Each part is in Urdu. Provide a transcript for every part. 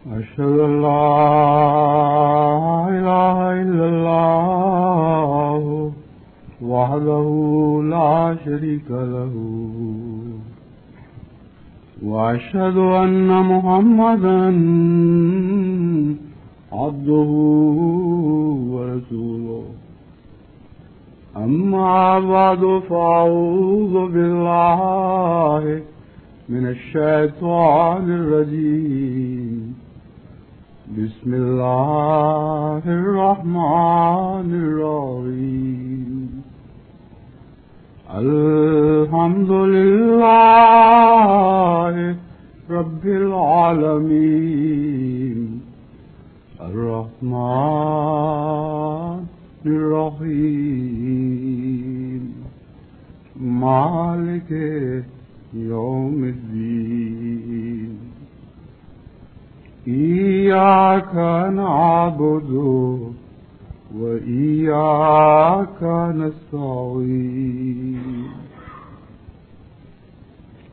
أشهد أن لا إله إلا الله وحده لا شريك له وأشهد أن محمدا عبده ورسوله أما بعد فأعوذ بالله من الشيطان الرجيم بسم الله الرحمن الرحيم الحمد لله رب العالمين الرحمن الرحيم مالك يوم الدين إياك نعبد وإياك نستعين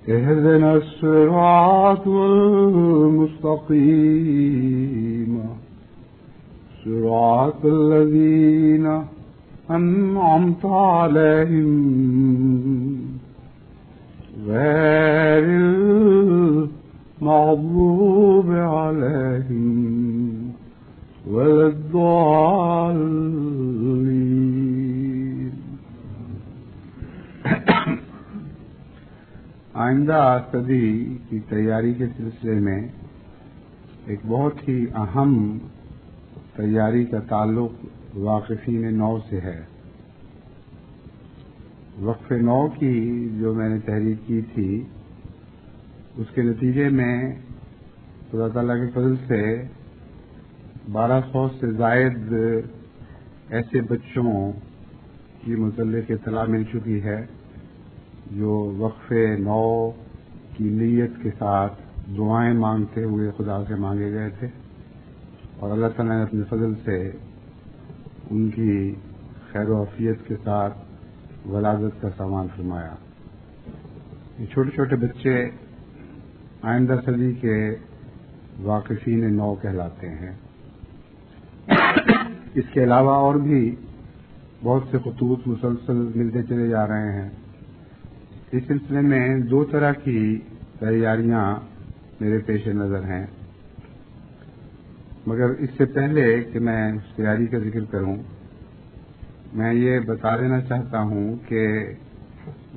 اهدنا الصراط المستقيم صراط الذين أنعمت عليهم غير المغضوب عليهم ولا الضالين. آئندہ صدی کی تیاری کے سلسلے میں ایک بہت ہی اہم تیاری کا تعلق واقفین نو سے ہے. وقف نو کی جو میں نے تحریر کی تھی اس کے نتیجے میں خدا تعالیٰ کے فضل سے 1200 سے زائد ایسے بچوں کی متعلق اطلاع مل چکی ہے جو وقف نو کی نیت کے ساتھ دعائیں مانگتے ہوئے خدا سے مانگے گئے تھے اور اللہ تعالیٰ نے اپنے فضل سے ان کی خیر و عافیت کے ساتھ ولادت کا سامان فرمایا. یہ چھوٹے چھوٹے بچے آئندہ صدی کے واقفین نو کہلاتے ہیں. اس کے علاوہ اور بھی بہت سے خطوط مسلسل ملتے چلے جا رہے ہیں. اس سلسلے میں دو طرح کی تیاریاں میرے پیش نظر ہیں، مگر اس سے پہلے کہ میں اس تیاری کا ذکر کروں میں یہ بتا دینا چاہتا ہوں کہ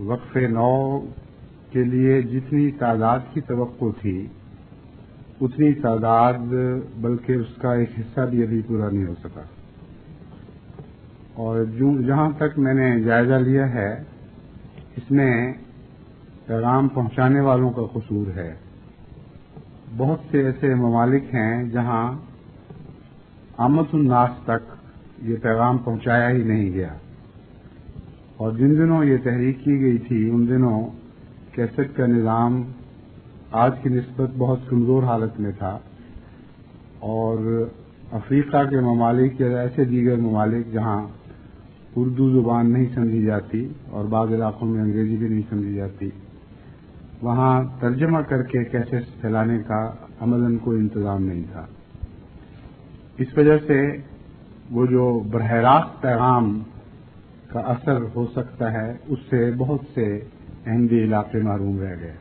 وقف نو کے لیے جتنی تعداد کی توقع تھی اتنی تعداد بلکہ اس کا ایک حصہ بھی ابھی پورا نہیں ہو سکا. اور جہاں تک میں نے جائزہ لیا ہے اس میں پیغام پہنچانے والوں کا قصور ہے. بہت سے ایسے ممالک ہیں جہاں عامت الناس تک یہ پیغام پہنچایا ہی نہیں گیا، اور جن دنوں یہ تحریک کی گئی تھی ان دنوں کیسٹ کا نظام آج کی نسبت بہت کمزور حالت میں تھا، اور افریقہ کے ممالک یا ایسے دیگر ممالک جہاں اردو زبان نہیں سمجھی جاتی اور بعض علاقوں میں انگریزی بھی نہیں سمجھی جاتی وہاں ترجمہ کر کے کیسٹ پھیلانے کا عملاً کوئی انتظام نہیں تھا. اس وجہ سے وہ جو براہ راست پیغام کا اثر ہو سکتا ہے اس سے بہت سے احمدی علاقے محروم رہ گئے.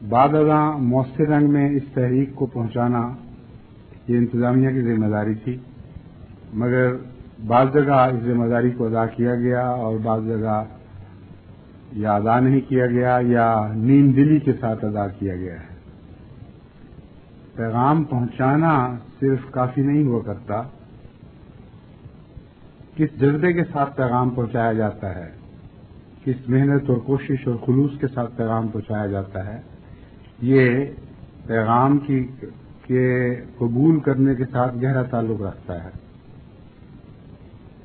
بعد ازاں مؤثر رنگ میں اس تحریک کو پہنچانا یہ انتظامیہ کی ذمہ داری تھی، مگر بعض جگہ اس ذمہ داری کو ادا کیا گیا اور بعض جگہ یا ادا نہیں کیا گیا یا نیم دلی کے ساتھ ادا کیا گیا ہے. پیغام پہنچانا صرف کافی نہیں ہوا کرتا، کس جذبے کے ساتھ پیغام پہنچایا جاتا ہے، کس محنت اور کوشش اور خلوص کے ساتھ پیغام پہنچایا جاتا ہے، یہ پیغام کے قبول کرنے کے ساتھ گہرا تعلق رکھتا ہے.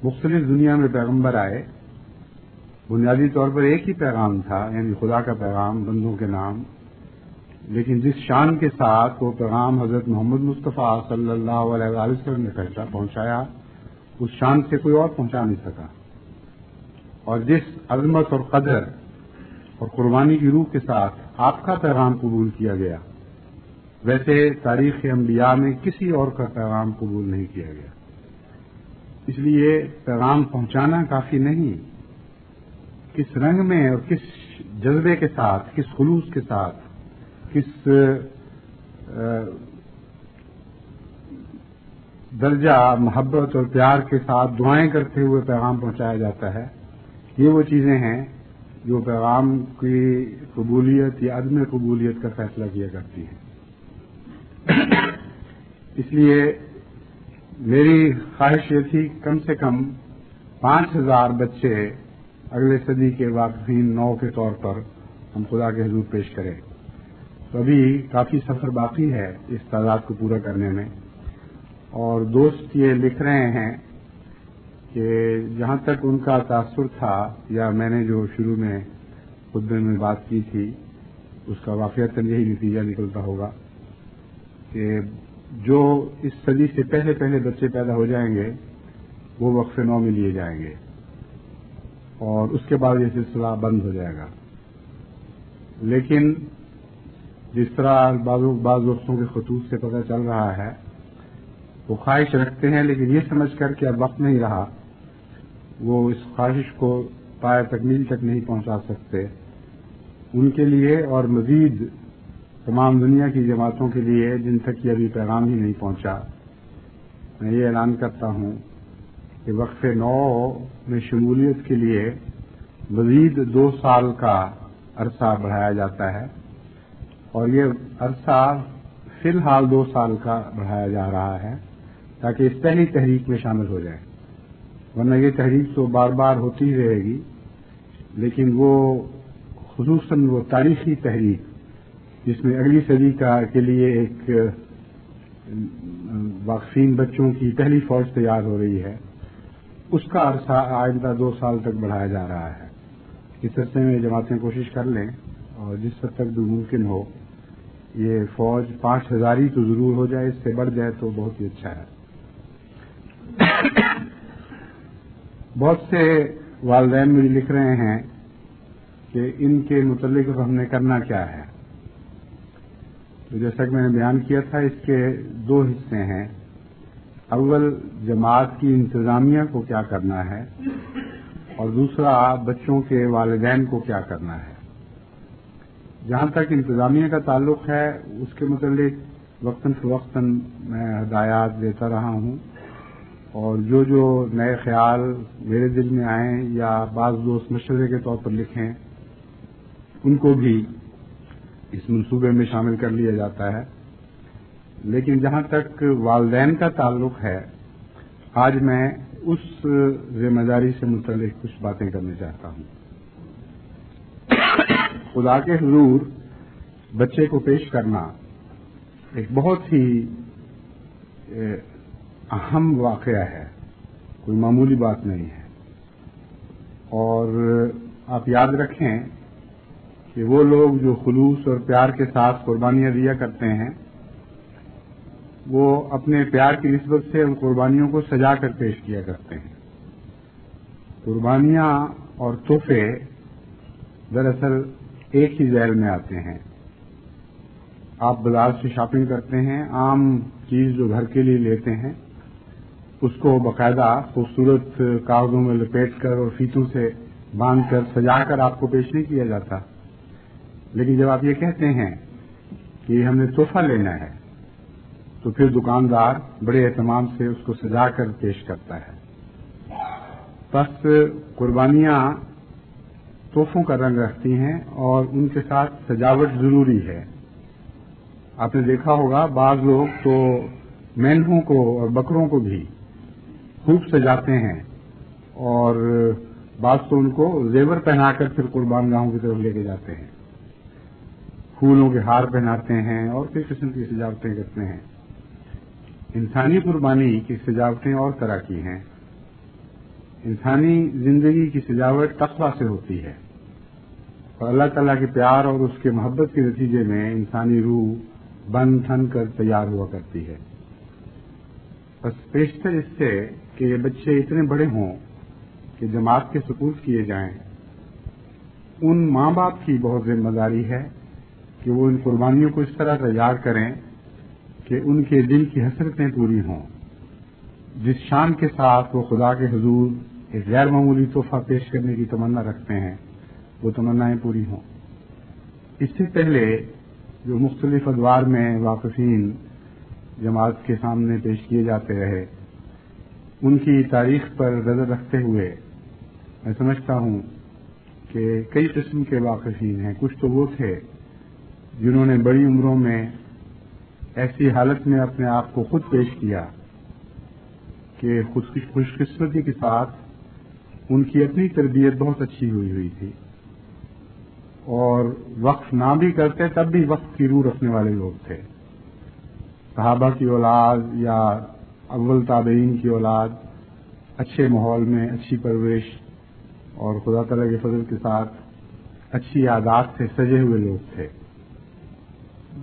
مختلف دنیا میں پیغمبر آئے، بنیادی طور پر ایک ہی پیغام تھا، یعنی خدا کا پیغام بندوں کے نام، لیکن جس شان کے ساتھ وہ پیغام حضرت محمد مصطفیٰ صلی اللہ علیہ وسلم نے پہنچایا اس شان سے کوئی اور پہنچا نہیں سکا. اور جس عظمت اور قدر اور قربانی کی روح کے ساتھ آپ کا پیغام قبول کیا گیا ویسے تاریخ انبیاء میں کسی اور کا پیغام قبول نہیں کیا گیا. اس لیے پیغام پہنچانا کافی نہیں، کس رنگ میں اور کس جذبے کے ساتھ، کس خلوص کے ساتھ، کس درجہ محبت اور پیار کے ساتھ دعائیں کرتے ہوئے پیغام پہنچایا جاتا ہے، یہ وہ چیزیں ہیں جو پیغام کی قبولیت یا عدم قبولیت کا فیصلہ کیا کرتی ہیں. اس لیے میری خواہش یہ تھی کم سے کم 5000 بچے اگلے صدی کے واقفین نو کے طور پر ہم خدا کے حضور پیش کریں. تو ابھی کافی سفر باقی ہے اس تعداد کو پورا کرنے میں، اور دوست یہ لکھ رہے ہیں کہ جہاں تک ان کا تاثر تھا یا میں نے جو شروع میں خطبے میں بات کی تھی اس کا واقعتاً یہی نتیجہ نکلتا ہوگا کہ جو اس صدی سے پہلے پہلے بچے پیدا ہو جائیں گے وہ وقف نو میں لیے جائیں گے اور اس کے بعد یہ سلسلہ بند ہو جائے گا. لیکن جس طرح بعض دوستوں کے خطوط سے پتہ چل رہا ہے وہ خواہش رکھتے ہیں، لیکن یہ سمجھ کر کہ اب وقت نہیں رہا وہ اس خواہش کو پائے تکمیل تک نہیں پہنچا سکتے. ان کے لیے اور مزید تمام دنیا کی جماعتوں کے لیے جن تک یہ ابھی پیغام ہی نہیں پہنچا، میں یہ اعلان کرتا ہوں کہ وقف نو میں شمولیت کے لیے مزید 2 سال کا عرصہ بڑھایا جاتا ہے، اور یہ عرصہ فی الحال 2 سال کا بڑھایا جا رہا ہے تاکہ اس پہلی تحریک میں شامل ہو جائے. ورنہ یہ تحریک تو بار بار ہوتی ہی رہے گی، لیکن وہ خصوصاً وہ تاریخی تحریک جس میں اگلی صدی کے لیے ایک واقفین بچوں کی پہلی فوج تیار ہو رہی ہے، اس کا عرصہ آئندہ 2 سال تک بڑھایا جا رہا ہے. اس عرصے میں جماعتیں کوشش کر لیں اور جس حد تک بھی ممکن ہو یہ فوج 5000 ہی تو ضرور ہو جائے، اس سے بڑھ جائے تو بہت ہی اچھا ہے. بہت سے والدین مجھے لکھ رہے ہیں کہ ان کے متعلق ہم نے کرنا کیا ہے. تو جیسا کہ میں نے بیان کیا تھا اس کے 2 حصے ہیں. اول جماعت کی انتظامیہ کو کیا کرنا ہے اور دوسرا بچوں کے والدین کو کیا کرنا ہے. جہاں تک انتظامیہ کا تعلق ہے اس کے متعلق وقتاً فوقتاً میں ہدایات دیتا رہا ہوں، اور جو نئے خیال میرے دل میں آئیں یا بعض دوست مشورے کے طور پر لکھیں ان کو بھی اس منصوبے میں شامل کر لیا جاتا ہے. لیکن جہاں تک والدین کا تعلق ہے آج میں اس ذمہ داری سے متعلق کچھ باتیں کرنا چاہتا ہوں. خدا کے حضور بچے کو پیش کرنا ایک بہت ہی اہم واقعہ ہے، کوئی معمولی بات نہیں ہے. اور آپ یاد رکھیں کہ وہ لوگ جو خلوص اور پیار کے ساتھ قربانیاں دیا کرتے ہیں وہ اپنے پیار کی نسبت سے ان قربانیوں کو سجا کر پیش کیا کرتے ہیں. قربانیاں اور تحفے دراصل ایک ہی ذیل میں آتے ہیں. آپ بازار سے شاپنگ کرتے ہیں، عام چیز جو گھر کے لیے لیتے ہیں اس کو باقاعدہ خوبصورت کاغذوں میں لپیٹ کر اور فیتوں سے باندھ کر سجا کر آپ کو پیش نہیں کیا جاتا. لیکن جب آپ یہ کہتے ہیں کہ ہم نے تحفہ لینا ہے تو پھر دکاندار بڑے اہتمام سے اس کو سجا کر پیش کرتا ہے. بس قربانیاں تحفوں کا رنگ رکھتی ہیں اور ان کے ساتھ سجاوٹ ضروری ہے. آپ نے دیکھا ہوگا بعض لوگ تو مینڈھوں کو اور بکروں کو بھی خوب سجاتے ہیں اور بعض تو ان کو زیور پہنا کر پھر قربان گاہوں کی طرف لے کے جاتے ہیں، پھولوں کے ہار پہناتے ہیں اور کئی قسم کی سجاوٹیں کرتے ہیں. انسانی قربانی کی سجاوٹیں اور طرح کی ہیں. انسانی زندگی کی سجاوٹ تقویٰ سے ہوتی ہے اور اللہ تعالیٰ کے پیار اور اس کے محبت کے نتیجے میں انسانی روح بن ٹھن کر تیار ہوا کرتی ہے. بس پیشتر اس سے کہ یہ بچے اتنے بڑے ہوں کہ جماعت کے سپرد کیے جائیں، ان ماں باپ کی بہت ذمہ داری ہے کہ وہ ان قربانیوں کو اس طرح تیار کریں کہ ان کے دل کی حسرتیں پوری ہوں، جس شان کے ساتھ وہ خدا کے حضور ایک غیر معمولی تحفہ پیش کرنے کی تمنا رکھتے ہیں، وہ تمنائیں پوری ہوں۔ اس سے پہلے جو مختلف ادوار میں واقفین جماعت کے سامنے پیش کیے جاتے رہے، ان کی تاریخ پر نظر رکھتے ہوئے میں سمجھتا ہوں کہ کئی قسم کے واقفین ہیں۔ کچھ تو وہ تھے جنہوں نے بڑی عمروں میں ایسی حالت میں اپنے آپ کو خود پیش کیا کہ خوش قسمتی کے ساتھ ان کی اپنی تربیت بہت اچھی ہوئی تھی، اور وقف نہ بھی کرتے تب بھی وقت کی روح رکھنے والے لوگ تھے۔ صحابہ کی اولاد یا اول تابعین کی اولاد اچھے ماحول میں اچھی پرورش اور خدا تعالیٰ کے فضل کے ساتھ اچھی عادات سے سجے ہوئے لوگ تھے۔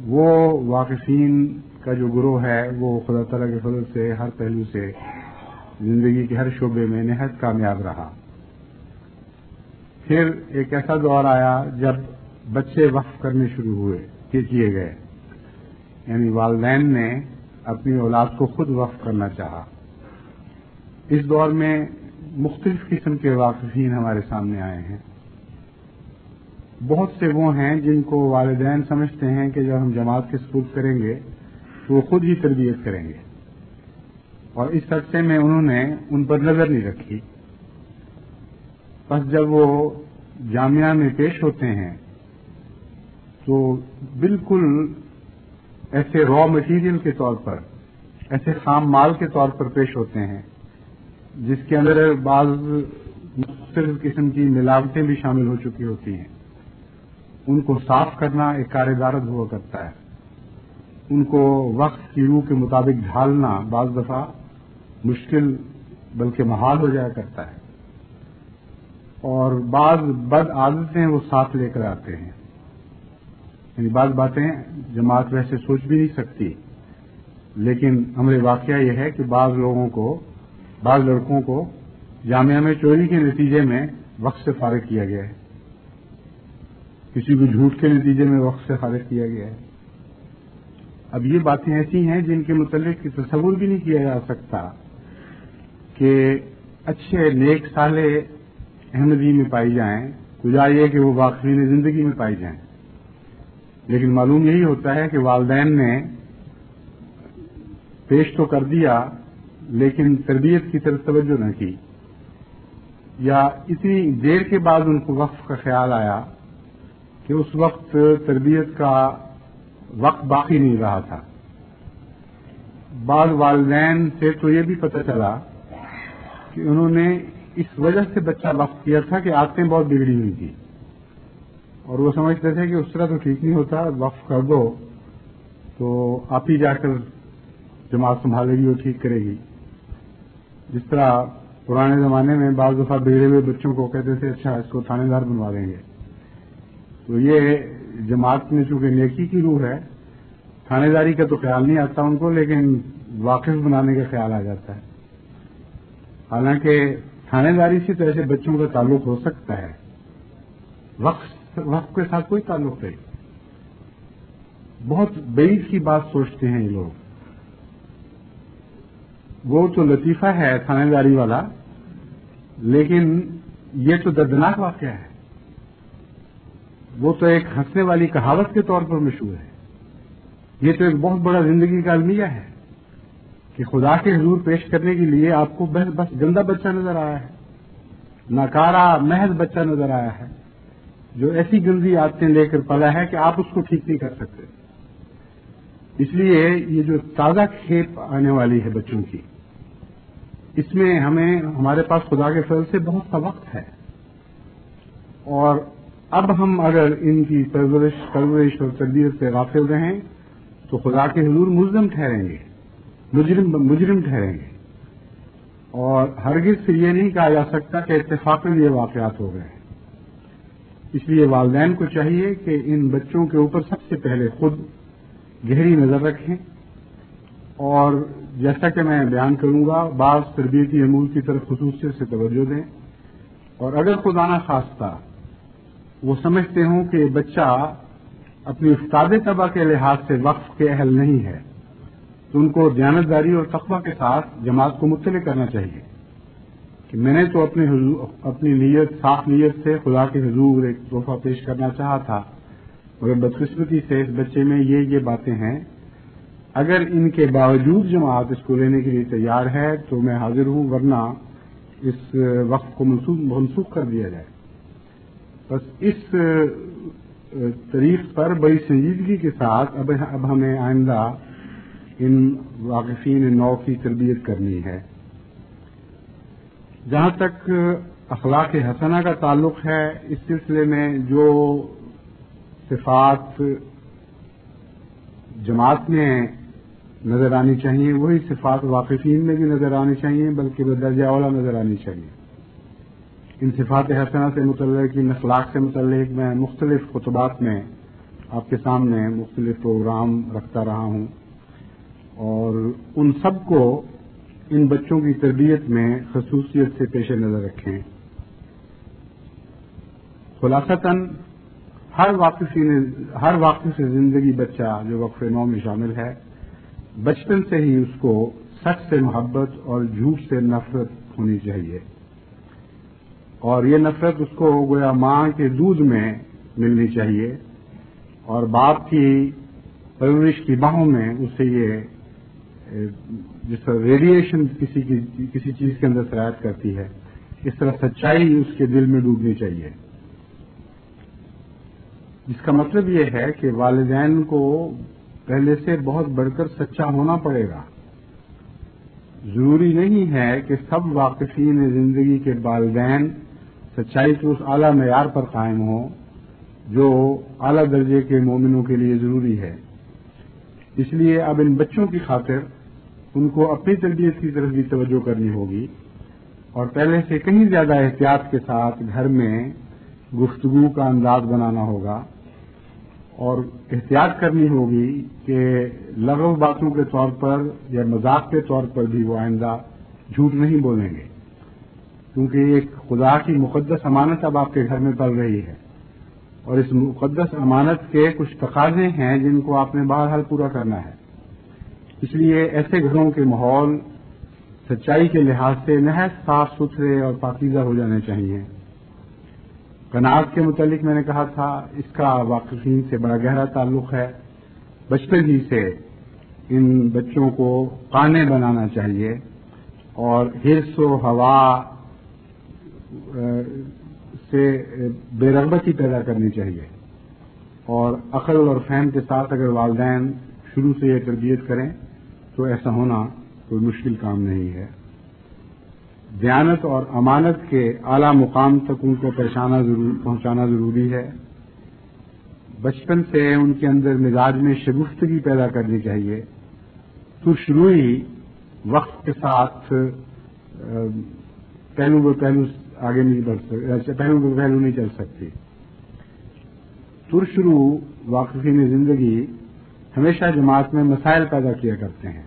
وہ واقفین کا جو گروہ ہے وہ خدا تعالیٰ کے فضل سے ہر پہلو سے زندگی کے ہر شعبے میں نہایت کامیاب رہا۔ پھر ایک ایسا دور آیا جب بچے وقف کرنے شروع ہوئے کیے گئے، یعنی والدین نے اپنی اولاد کو خود وقف کرنا چاہا۔ اس دور میں مختلف قسم کے واقفین ہمارے سامنے آئے ہیں۔ بہت سے وہ ہیں جن کو والدین سمجھتے ہیں کہ جب ہم جماعت کے سپرد کریں گے تو وہ خود ہی تربیت کریں گے، اور اس عرصے میں انہوں نے ان پر نظر نہیں رکھی۔ بس جب وہ جامعہ میں پیش ہوتے ہیں تو بالکل ایسے را مٹیریل کے طور پر، ایسے خام مال کے طور پر پیش ہوتے ہیں جس کے اندر بعض مختلف قسم کی ملاوٹیں بھی شامل ہو چکی ہوتی ہیں۔ ان کو صاف کرنا ایک کار دارد ہوا کرتا ہے، ان کو وقت کی روح کے مطابق ڈھالنا بعض دفعہ مشکل بلکہ محال ہو جایا کرتا ہے، اور بعض بد عادتیں وہ ساتھ لے کر آتے ہیں۔ یعنی بعض باتیں جماعت ویسے سوچ بھی نہیں سکتی، لیکن امر واقعہ یہ ہے کہ بعض لڑکوں کو جامعہ میں چوری کے نتیجے میں وقت سے فارغ کیا گیا ہے، کسی کو جھوٹ کے نتیجے میں وقت سے فارغ کیا گیا ہے۔ اب یہ باتیں ایسی ہیں جن کے متعلق تصور بھی نہیں کیا جا سکتا کہ اچھے نیک صالح احمدی میں پائی جائیں، گزار یہ کہ وہ واقفین زندگی میں پائی جائیں، لیکن معلوم یہی ہوتا ہے کہ والدین نے پیش تو کر دیا لیکن تربیت کی طرف توجہ نہ کی، یا اتنی دیر کے بعد ان کو وقف کا خیال آیا کہ اس وقت تربیت کا وقت باقی نہیں رہا تھا۔ بعض والدین سے تو یہ بھی پتہ چلا کہ انہوں نے اس وجہ سے بچہ وقف کیا تھا کہ عادتیں بہت بگڑی ہوئی تھی، اور وہ سمجھتے تھے کہ اس طرح تو ٹھیک نہیں ہوتا، وقف کر دو تو آپ ہی جا کر جماعت سنبھالے گی اور ٹھیک کرے گی۔ جس طرح پرانے زمانے میں بعض دفعہ بگڑے ہوئے بچوں کو کہتے تھے اچھا اس کو تھانے دار بنوا دیں گے، تو یہ جماعت میں چونکہ نیکی کی روح ہے، تھانے داری کا تو خیال نہیں آتا ان کو، لیکن واقف بنانے کا خیال آ جاتا ہے۔ حالانکہ تھانے داری سے تو ایسے بچوں کا تعلق ہو سکتا ہے، وقف کے ساتھ کوئی تعلق نہیں۔ بہت بعید کی بات سوچتے ہیں یہ لوگ۔ وہ تو لطیفہ ہے تھانے داری والا، لیکن یہ تو دردناک واقعہ ہے۔ وہ تو ایک ہنسنے والی کہاوت کے طور پر مشہور ہے، یہ تو ایک بہت بڑا زندگی کا المیہ ہے کہ خدا کے حضور پیش کرنے کے لیے آپ کو بس گندا بچہ نظر آیا ہے، ناکارہ محض بچہ نظر آیا ہے جو ایسی گندی عادتیں لے کر پلا ہے کہ آپ اس کو ٹھیک نہیں کر سکتے۔ اس لیے یہ جو تازہ کھیپ آنے والی ہے بچوں کی، اس میں ہمارے پاس خدا کے فضل سے بہت سا وقت ہے، اور اب ہم اگر ان کی پرورش اور تربیت سے غافل رہیں تو خدا کے حضور ملزم ٹھہریں گے، مجرم ٹھہریں گے، اور ہرگز سے یہ نہیں کہا جا سکتا کہ اتفاقاً یہ واقعات ہو گئے۔ اس لیے والدین کو چاہیے کہ ان بچوں کے اوپر سب سے پہلے خود گہری نظر رکھیں، اور جیسا کہ میں بیان کروں گا بعض تربیتی امور کی طرف خصوصیت سے توجہ دیں، اور اگر خدا نہ خواستہ وہ سمجھتے ہوں کہ بچہ اپنی استاد طبع کے لحاظ سے وقف کے اہل نہیں ہے تو ان کو دیانتداری اور تقوی کے ساتھ جماعت کو مطلع کرنا چاہیے کہ میں نے تو اپنی نیت صاف نیت سے خدا کے حضور ایک تحفہ پیش کرنا چاہا تھا، مگر بدقسمتی سے اس بچے میں یہ باتیں ہیں، اگر ان کے باوجود جماعت اس کو لینے کے لیے تیار ہے تو میں حاضر ہوں، ورنہ اس وقت کو منسوخ کر دیا جائے۔ بس اس تاریخ پر بڑی سنجیدگی کے ساتھ اب ہمیں آئندہ ان واقفین نو کی تربیت کرنی ہے۔ جہاں تک اخلاق حسنہ کا تعلق ہے، اس سلسلے میں جو صفات جماعت میں نظر آنی چاہیے وہی صفات واقفین میں بھی نظر آنی چاہیے، بلکہ بدرجہ اولا نظر آنی چاہیے۔ ان صفات حسنہ سے متعلق، ان اخلاق سے متعلق میں مختلف خطبات میں آپ کے سامنے مختلف پروگرام رکھتا رہا ہوں، اور ان سب کو ان بچوں کی تربیت میں خصوصیت سے پیش نظر رکھیں۔ خلاصتاً ہر واقف زندگی بچہ جو وقف نو میں شامل ہے، بچپن سے ہی اس کو سچ سے محبت اور جھوٹ سے نفرت ہونی چاہیے، اور یہ نفرت اس کو گویا ماں کے دودھ میں ملنی چاہیے، اور باپ کی پرورش کی باہوں میں اسے یہ جس طرح ریڈیشن کسی چیز کے اندر سرایت کرتی ہے، اس طرح سچائی اس کے دل میں ڈوبنی چاہیے، جس کا مطلب یہ ہے کہ والدین کو پہلے سے بہت بڑھ کر سچا ہونا پڑے گا۔ ضروری نہیں ہے کہ سب واقفین زندگی کے والدین سچائی کے اس اعلیٰ معیار پر قائم ہوں جو اعلیٰ درجے کے مومنوں کے لیے ضروری ہے۔ اس لیے اب ان بچوں کی خاطر ان کو اپنی تربیت کی طرف بھی توجہ کرنی ہوگی، اور پہلے سے کہیں زیادہ احتیاط کے ساتھ گھر میں گفتگو کا انداز بنانا ہوگا، اور احتیاط کرنی ہوگی کہ لغو باتوں کے طور پر یا مذاق کے طور پر بھی وہ آئندہ جھوٹ نہیں بولیں گے، کیونکہ ایک خدا کی مقدس امانت اب آپ کے گھر میں پل رہی ہے، اور اس مقدس امانت کے کچھ تقاضے ہیں جن کو آپ نے بہرحال پورا کرنا ہے۔ اس لیے ایسے گھروں کے ماحول سچائی کے لحاظ سے نہایت صاف ستھرے اور پاکیزہ ہو جانے چاہیے۔ قناعت کے متعلق میں نے کہا تھا، اس کا واقفین سے بڑا گہرا تعلق ہے۔ بچپن ہی سے ان بچوں کو قانع بنانا چاہیے، اور حرص و ہوا سے بے رغبتی پیدا کرنی چاہیے، اور عقل اور فہم کے ساتھ اگر والدین شروع سے یہ تربیت کریں تو ایسا ہونا کوئی مشکل کام نہیں ہے۔ دیانت اور امانت کے اعلیٰ مقام تک ان کو پہنچانا ضروری ہے۔ بچپن سے ان کے اندر مزاج میں شگفتگی پیدا کرنی چاہیے، تو شروعی وقت کے ساتھ پہلو بہ پہلو آگے نہیں بڑھ سکتے، پہلو بہ پہلو نہیں چل سکتی۔ شروع واقفین زندگی ہمیشہ جماعت میں مسائل پیدا کیا کرتے ہیں،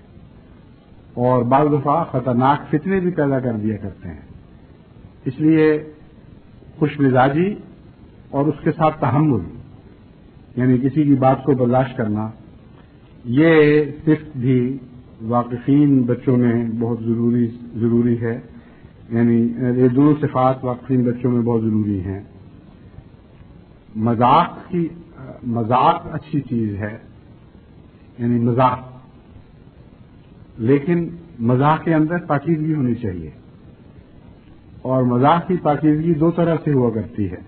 اور بعض دفعہ خطرناک فتنے بھی پیدا کر دیا کرتے ہیں۔ اس لیے خوش مزاجی اور اس کے ساتھ تحمل، یعنی کسی کی بات کو برداشت کرنا، یہ صرف بھی واقفین بچوں میں بہت ضروری ہے، یعنی یہ دونوں صفات واقفین بچوں میں بہت ضروری ہیں۔ مذاق اچھی چیز ہے، یعنی مزاح، لیکن مزاح کے اندر پاکیزگی ہونی چاہیے، اور مزاح کی پاکیزگی دو طرح سے ہوا کرتی ہے،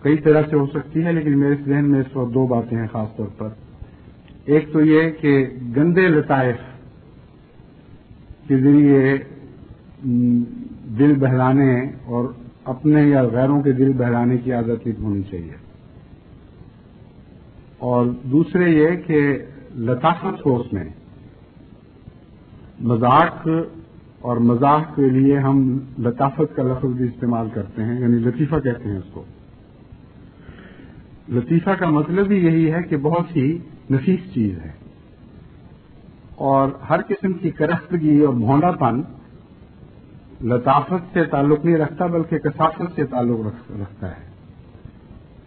کئی طرح سے ہو سکتی ہے، لیکن میرے ذہن میں اس وقت دو باتیں ہیں خاص طور پر۔ ایک تو یہ کہ گندے لطائف کے ذریعے دل بہلانے اور اپنے یا غیروں کے دل بہلانے کی عادت نہیں ہونی چاہیے، اور دوسرے یہ کہ لطافت ہو اس میں، مذاق اور مزاح کے لیے ہم لطافت کا لفظ بھی استعمال کرتے ہیں، یعنی لطیفہ کہتے ہیں اس کو۔ لطیفہ کا مطلب ہی یہی ہے کہ بہت ہی نفیس چیز ہے، اور ہر قسم کی کرختگی اور بھونڈا پن لطافت سے تعلق نہیں رکھتا بلکہ کثافت سے تعلق رکھتا ہے۔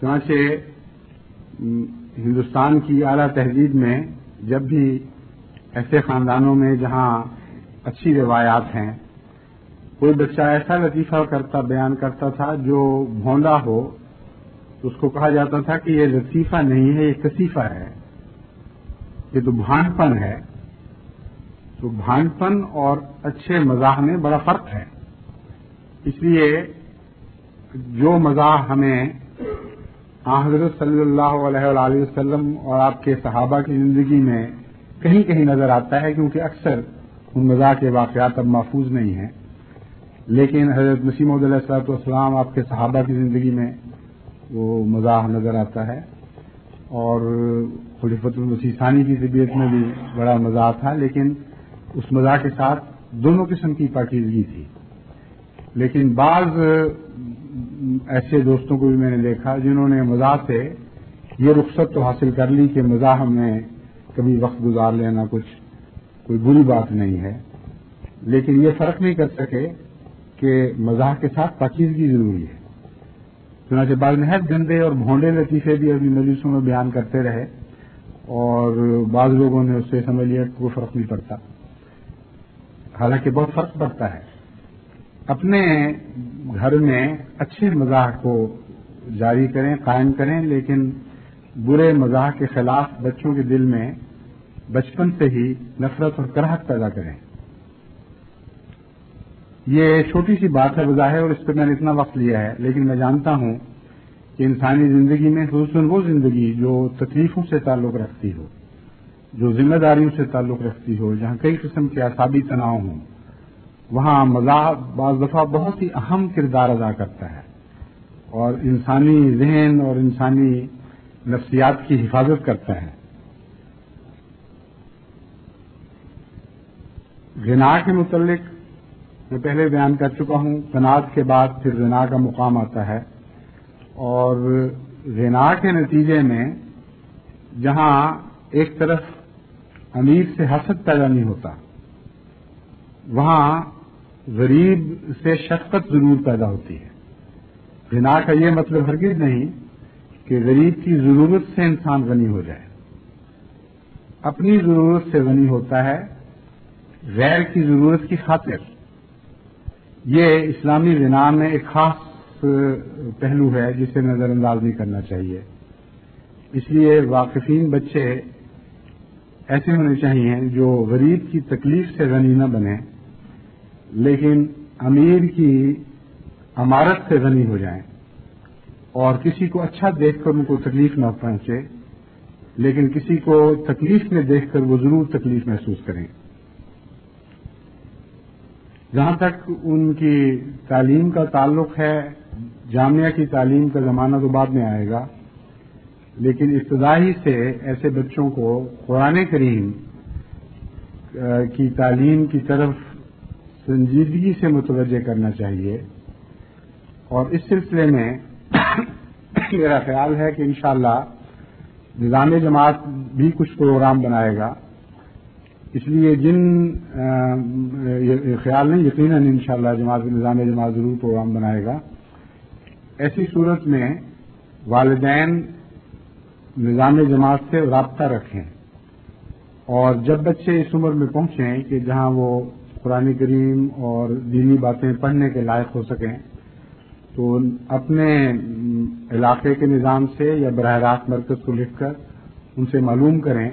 چنانچہ ہندوستان کی اعلیٰ تہذیب میں جب بھی ایسے خاندانوں میں جہاں اچھی روایات ہیں کوئی بچہ ایسا لطیفہ بیان کرتا تھا جو بھونڈا ہو تو اس کو کہا جاتا تھا کہ یہ لطیفہ نہیں ہے، یہ کثیفہ ہے، یہ تو بھانڈ پن ہے۔ تو بھانڈ پن اور اچھے مزاح میں بڑا فرق ہے، اس لیے جو مزاح ہمیں حضرت صلی اللہ علیہ وآلہ وسلم اور آپ کے صحابہ کی زندگی میں کہیں کہیں نظر آتا ہے، کیونکہ اکثر ان مزاح کے واقعات اب محفوظ نہیں ہیں، لیکن حضرت مسیح موعود علیہ الصلوۃ والسلام آپ کے صحابہ کی زندگی میں وہ مزاح نظر آتا ہے، اور خلیفۃ المسیح ثانی کی طبیعت میں بھی بڑا مزاح تھا، لیکن اس مزاح کے ساتھ دونوں قسم کی پاکیزگی تھی۔ لیکن بعض ایسے دوستوں کو بھی میں نے دیکھا جنہوں نے مزاح سے یہ رخصت تو حاصل کر لی کہ مزاح میں کبھی وقت گزار لینا کوئی بری بات نہیں ہے، لیکن یہ فرق نہیں کر سکے کہ مزاح کے ساتھ پاکیزگی ضروری ہے۔ چنانچہ بعض نہایت گندے اور بھونڈے لطیفے بھی اپنی مجلسوں میں بیان کرتے رہے، اور بعض لوگوں نے اس سے سمجھ لیا کہ کوئی فرق نہیں پڑتا، حالانکہ بہت فرق پڑتا ہے۔ اپنے گھر میں اچھے مزاح کو جاری کریں، قائم کریں، لیکن برے مزاح کے خلاف بچوں کے دل میں بچپن سے ہی نفرت اور کراہت پیدا کریں۔ یہ چھوٹی سی بات ہے بظاہر، اور اس پہ میں نے اتنا وقت لیا ہے، لیکن میں جانتا ہوں کہ انسانی زندگی میں خصوصاً وہ زندگی جو تکلیفوں سے تعلق رکھتی ہو، جو ذمہ داریوں سے تعلق رکھتی ہو، جہاں کئی قسم کے اعصابی تناؤ ہوں، وہاں مزاح بعض دفعہ بہت ہی اہم کردار ادا کرتا ہے اور انسانی ذہن اور انسانی نفسیات کی حفاظت کرتا ہے۔ غنا کے متعلق میں پہلے بیان کر چکا ہوں، قناعت کے بعد پھر غنا کا مقام آتا ہے، اور غنا کے نتیجے میں جہاں ایک طرف امیر سے حسد پیدا نہیں ہوتا، وہاں غریب سے شفقت ضرور پیدا ہوتی ہے۔ غنا کا یہ مطلب ہرگز نہیں کہ غریب کی ضرورت سے انسان غنی ہو جائے، اپنی ضرورت سے غنی ہوتا ہے، غیر کی ضرورت کی خاطر۔ یہ اسلامی غنا میں ایک خاص پہلو ہے جسے نظر انداز نہیں کرنا چاہیے۔ اس لیے واقفین بچے ایسے ہونے چاہیے جو غریب کی تکلیف سے غنی نہ بنے، لیکن امیر کی امارت سے غنی ہو جائیں، اور کسی کو اچھا دیکھ کر ان کو تکلیف نہ پہنچے، لیکن کسی کو تکلیف میں دیکھ کر وہ ضرور تکلیف محسوس کریں۔ جہاں تک ان کی تعلیم کا تعلق ہے، جامعہ کی تعلیم کا زمانہ تو بعد میں آئے گا، لیکن ابتدائی سے ایسے بچوں کو قرآن کریم کی تعلیم کی طرف سنجیدگی سے متوجہ کرنا چاہیے، اور اس سلسلے میں میرا خیال ہے کہ انشاءاللہ نظام جماعت بھی کچھ پروگرام بنائے گا۔ اس لیے یہ خیال نہیں، یقیناً انشاءاللہ نظام جماعت ضرور پروگرام بنائے گا۔ ایسی صورت میں والدین نظام جماعت سے رابطہ رکھیں، اور جب بچے اس عمر میں پہنچیں کہ جہاں وہ قرآن کریم اور دینی باتیں پڑھنے کے لائق ہو سکیں، تو اپنے علاقے کے نظام سے یا براہ راست مرکز کو لکھ کر ان سے معلوم کریں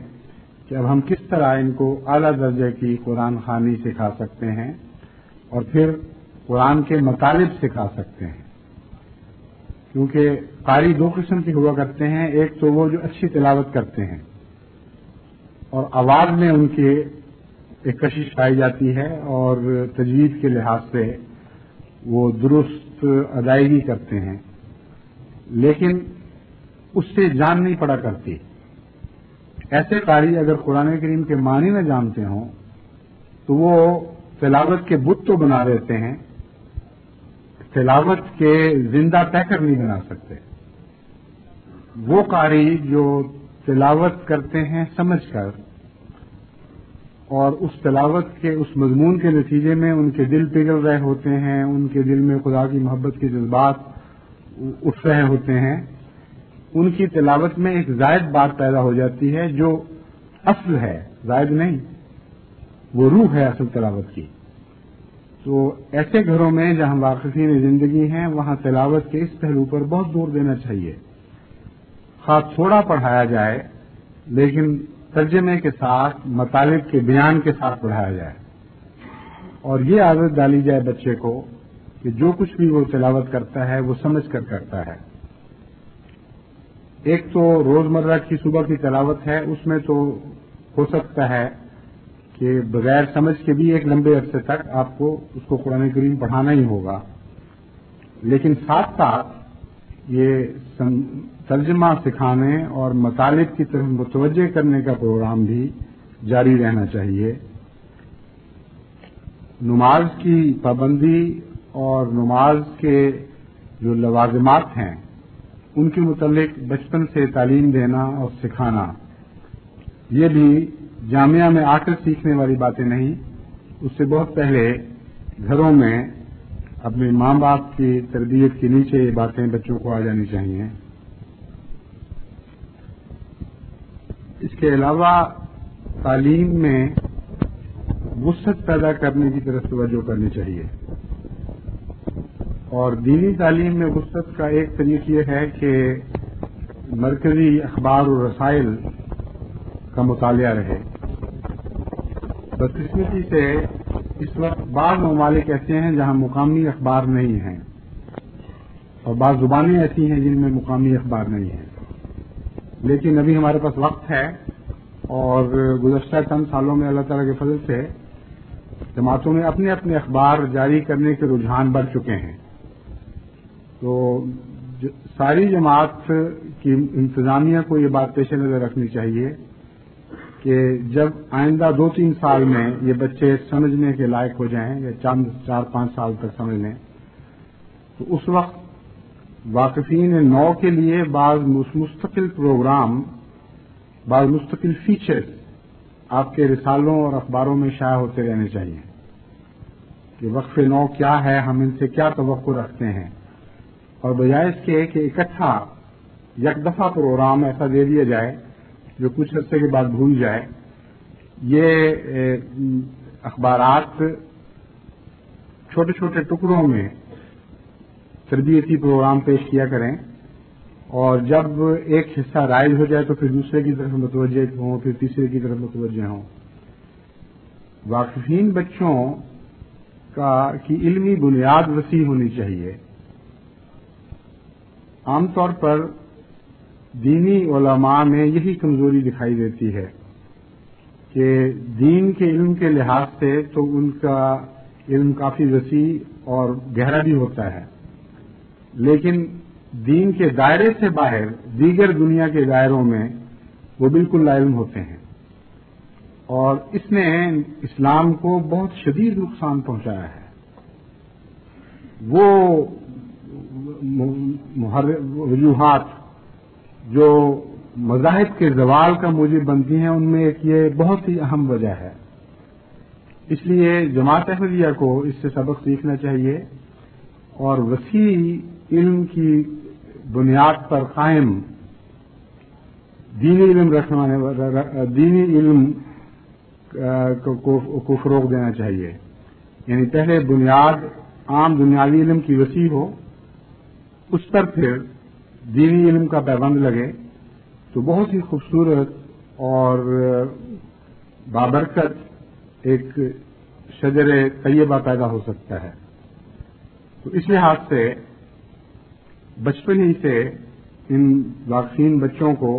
کہ اب ہم کس طرح ان کو اعلیٰ درجے کی قرآن خوانی سکھا سکتے ہیں، اور پھر قرآن کے مطالب سکھا سکتے ہیں۔ کیونکہ قاری دو قسم کے ہوا کرتے ہیں، ایک تو وہ جو اچھی تلاوت کرتے ہیں اور آواز میں ان کے ایک کشش پائی جاتی ہے، اور تجوید کے لحاظ سے وہ درست ادائیگی کرتے ہیں، لیکن اس سے جان نہیں پڑا کرتی۔ ایسے قاری اگر قرآن کریم کے معنی نہ جانتے ہوں تو وہ تلاوت کے بت تو بنا دیتے ہیں، تلاوت کے زندہ پیکر نہیں بنا سکتے۔ وہ قاری جو تلاوت کرتے ہیں سمجھ کر، اور اس تلاوت کے اس مضمون کے نتیجے میں ان کے دل پگھل رہے ہوتے ہیں، ان کے دل میں خدا کی محبت کے جذبات اٹھ رہے ہوتے ہیں، ان کی تلاوت میں ایک زائد بات پیدا ہو جاتی ہے جو اصل ہے، زائد نہیں، وہ روح ہے اصل تلاوت کی۔ تو ایسے گھروں میں جہاں واقفین زندگی ہیں وہاں تلاوت کے اس پہلو پر بہت زور دینا چاہیے، خاص تھوڑا پڑھایا جائے لیکن ترجمے کے ساتھ، مطالب کے بیان کے ساتھ پڑھایا جائے، اور یہ عادت ڈالی جائے بچے کو کہ جو کچھ بھی وہ تلاوت کرتا ہے وہ سمجھ کر کرتا ہے۔ ایک تو روزمرہ کی صبح کی تلاوت ہے، اس میں تو ہو سکتا ہے کہ بغیر سمجھ کے بھی ایک لمبے عرصے تک آپ کو اس کو قرآن کریم پڑھانا ہی ہوگا، لیکن ساتھ ساتھ یہ ترجمہ سکھانے اور مطالب کی طرف متوجہ کرنے کا پروگرام بھی جاری رہنا چاہیے۔ نماز کی پابندی اور نماز کے جو لوازمات ہیں ان کے متعلق بچپن سے تعلیم دینا اور سکھانا، یہ بھی جامعہ میں آ کر سیکھنے والی باتیں نہیں، اس سے بہت پہلے گھروں میں اپنے ماں باپ کی تربیت کے نیچے یہ باتیں بچوں کو آ جانی چاہیے۔ اس کے علاوہ تعلیم میں وسعت پیدا کرنے کی طرف توجہ کرنی چاہیے، اور دینی تعلیم میں وسعت کا ایک طریقہ یہ ہے کہ مرکزی اخبار و رسائل کا مطالعہ رہے۔ بدقسمتی سے اس وقت بعض ممالک ایسے ہیں جہاں مقامی اخبار نہیں ہیں، اور بعض زبانیں ایسی ہیں جن میں مقامی اخبار نہیں ہیں، لیکن ابھی ہمارے پاس وقت ہے، اور گزشتہ چند سالوں میں اللہ تعالیٰ کے فضل سے جماعتوں میں اپنے اپنے اخبار جاری کرنے کے رجحان بڑھ چکے ہیں۔ تو ساری جماعت کی انتظامیہ کو یہ بات پیش نظر رکھنی چاہیے کہ جب آئندہ 2-3 سال میں یہ بچے سمجھنے کے لائق ہو جائیں، یا 4-5 سال تک سمجھ لیں، تو اس وقت واقفین نو کے لیے بعض مستقل پروگرام، بعض مستقل فیچرز آپ کے رسالوں اور اخباروں میں شائع ہوتے رہنے چاہیے کہ وقف نو کیا ہے، ہم ان سے کیا توقع رکھتے ہیں، اور بجائے اس کے کہ اکٹھا یک دفعہ پروگرام ایسا دے دیا جائے جو کچھ عرصے کے بعد بھول جائے، یہ اخبارات چھوٹے چھوٹے ٹکڑوں میں تربیتی پروگرام پیش کیا کریں، اور جب ایک حصہ رائج ہو جائے تو پھر دوسرے کی طرف متوجہ ہوں، پھر تیسرے کی طرف متوجہ ہوں۔ واقفین بچوں کی علمی بنیاد وسیع ہونی چاہیے۔ عام طور پر دینی علماء میں یہی کمزوری دکھائی دیتی ہے کہ دین کے علم کے لحاظ سے تو ان کا علم کافی وسیع اور گہرا بھی ہوتا ہے، لیکن دین کے دائرے سے باہر دیگر دنیا کے دائروں میں وہ بالکل لا علم ہوتے ہیں، اور اس نے اسلام کو بہت شدید نقصان پہنچایا ہے۔ وہ وجوہات جو مذاہب کے زوال کا موجب بنتی ہیں ان میں ایک یہ بہت ہی اہم وجہ ہے۔ اس لیے جماعت احمدیہ کو اس سے سبق سیکھنا چاہیے، اور وسیع علم کی بنیاد پر قائم دینی علم کو فروغ دینا چاہیے۔ یعنی پہلے بنیاد عام دنیاوی علم کی وسیع ہو، اس پر پھر دینی علم کا پیوند لگے، تو بہت ہی خوبصورت اور بابرکت ایک شجر طیبہ پیدا ہو سکتا ہے۔ تو اس لحاظ سے بچپن ہی سے ان واقفین بچوں کو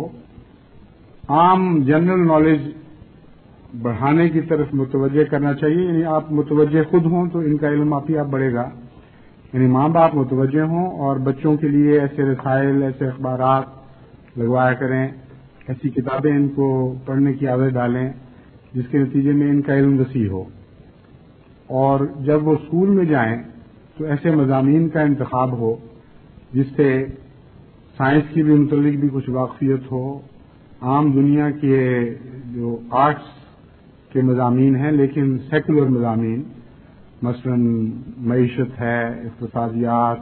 عام جنرل نالج بڑھانے کی طرف متوجہ کرنا چاہیے۔ یعنی آپ متوجہ خود ہوں تو ان کا علم آپ ہی آپ بڑھے گا، یعنی ماں باپ متوجہ ہوں اور بچوں کے لیے ایسے رسائل، ایسے اخبارات لگوایا کریں، ایسی کتابیں ان کو پڑھنے کی عادت ڈالیں جس کے نتیجے میں ان کا علم وسیع ہو، اور جب وہ اسکول میں جائیں تو ایسے مضامین کا انتخاب ہو جس سے سائنس کی بھی متعلق بھی کچھ واقفیت ہو، عام دنیا کے جو آرٹس کے مضامین ہیں لیکن سیکولر مضامین، مثلا معیشت ہے، اقتصادیات،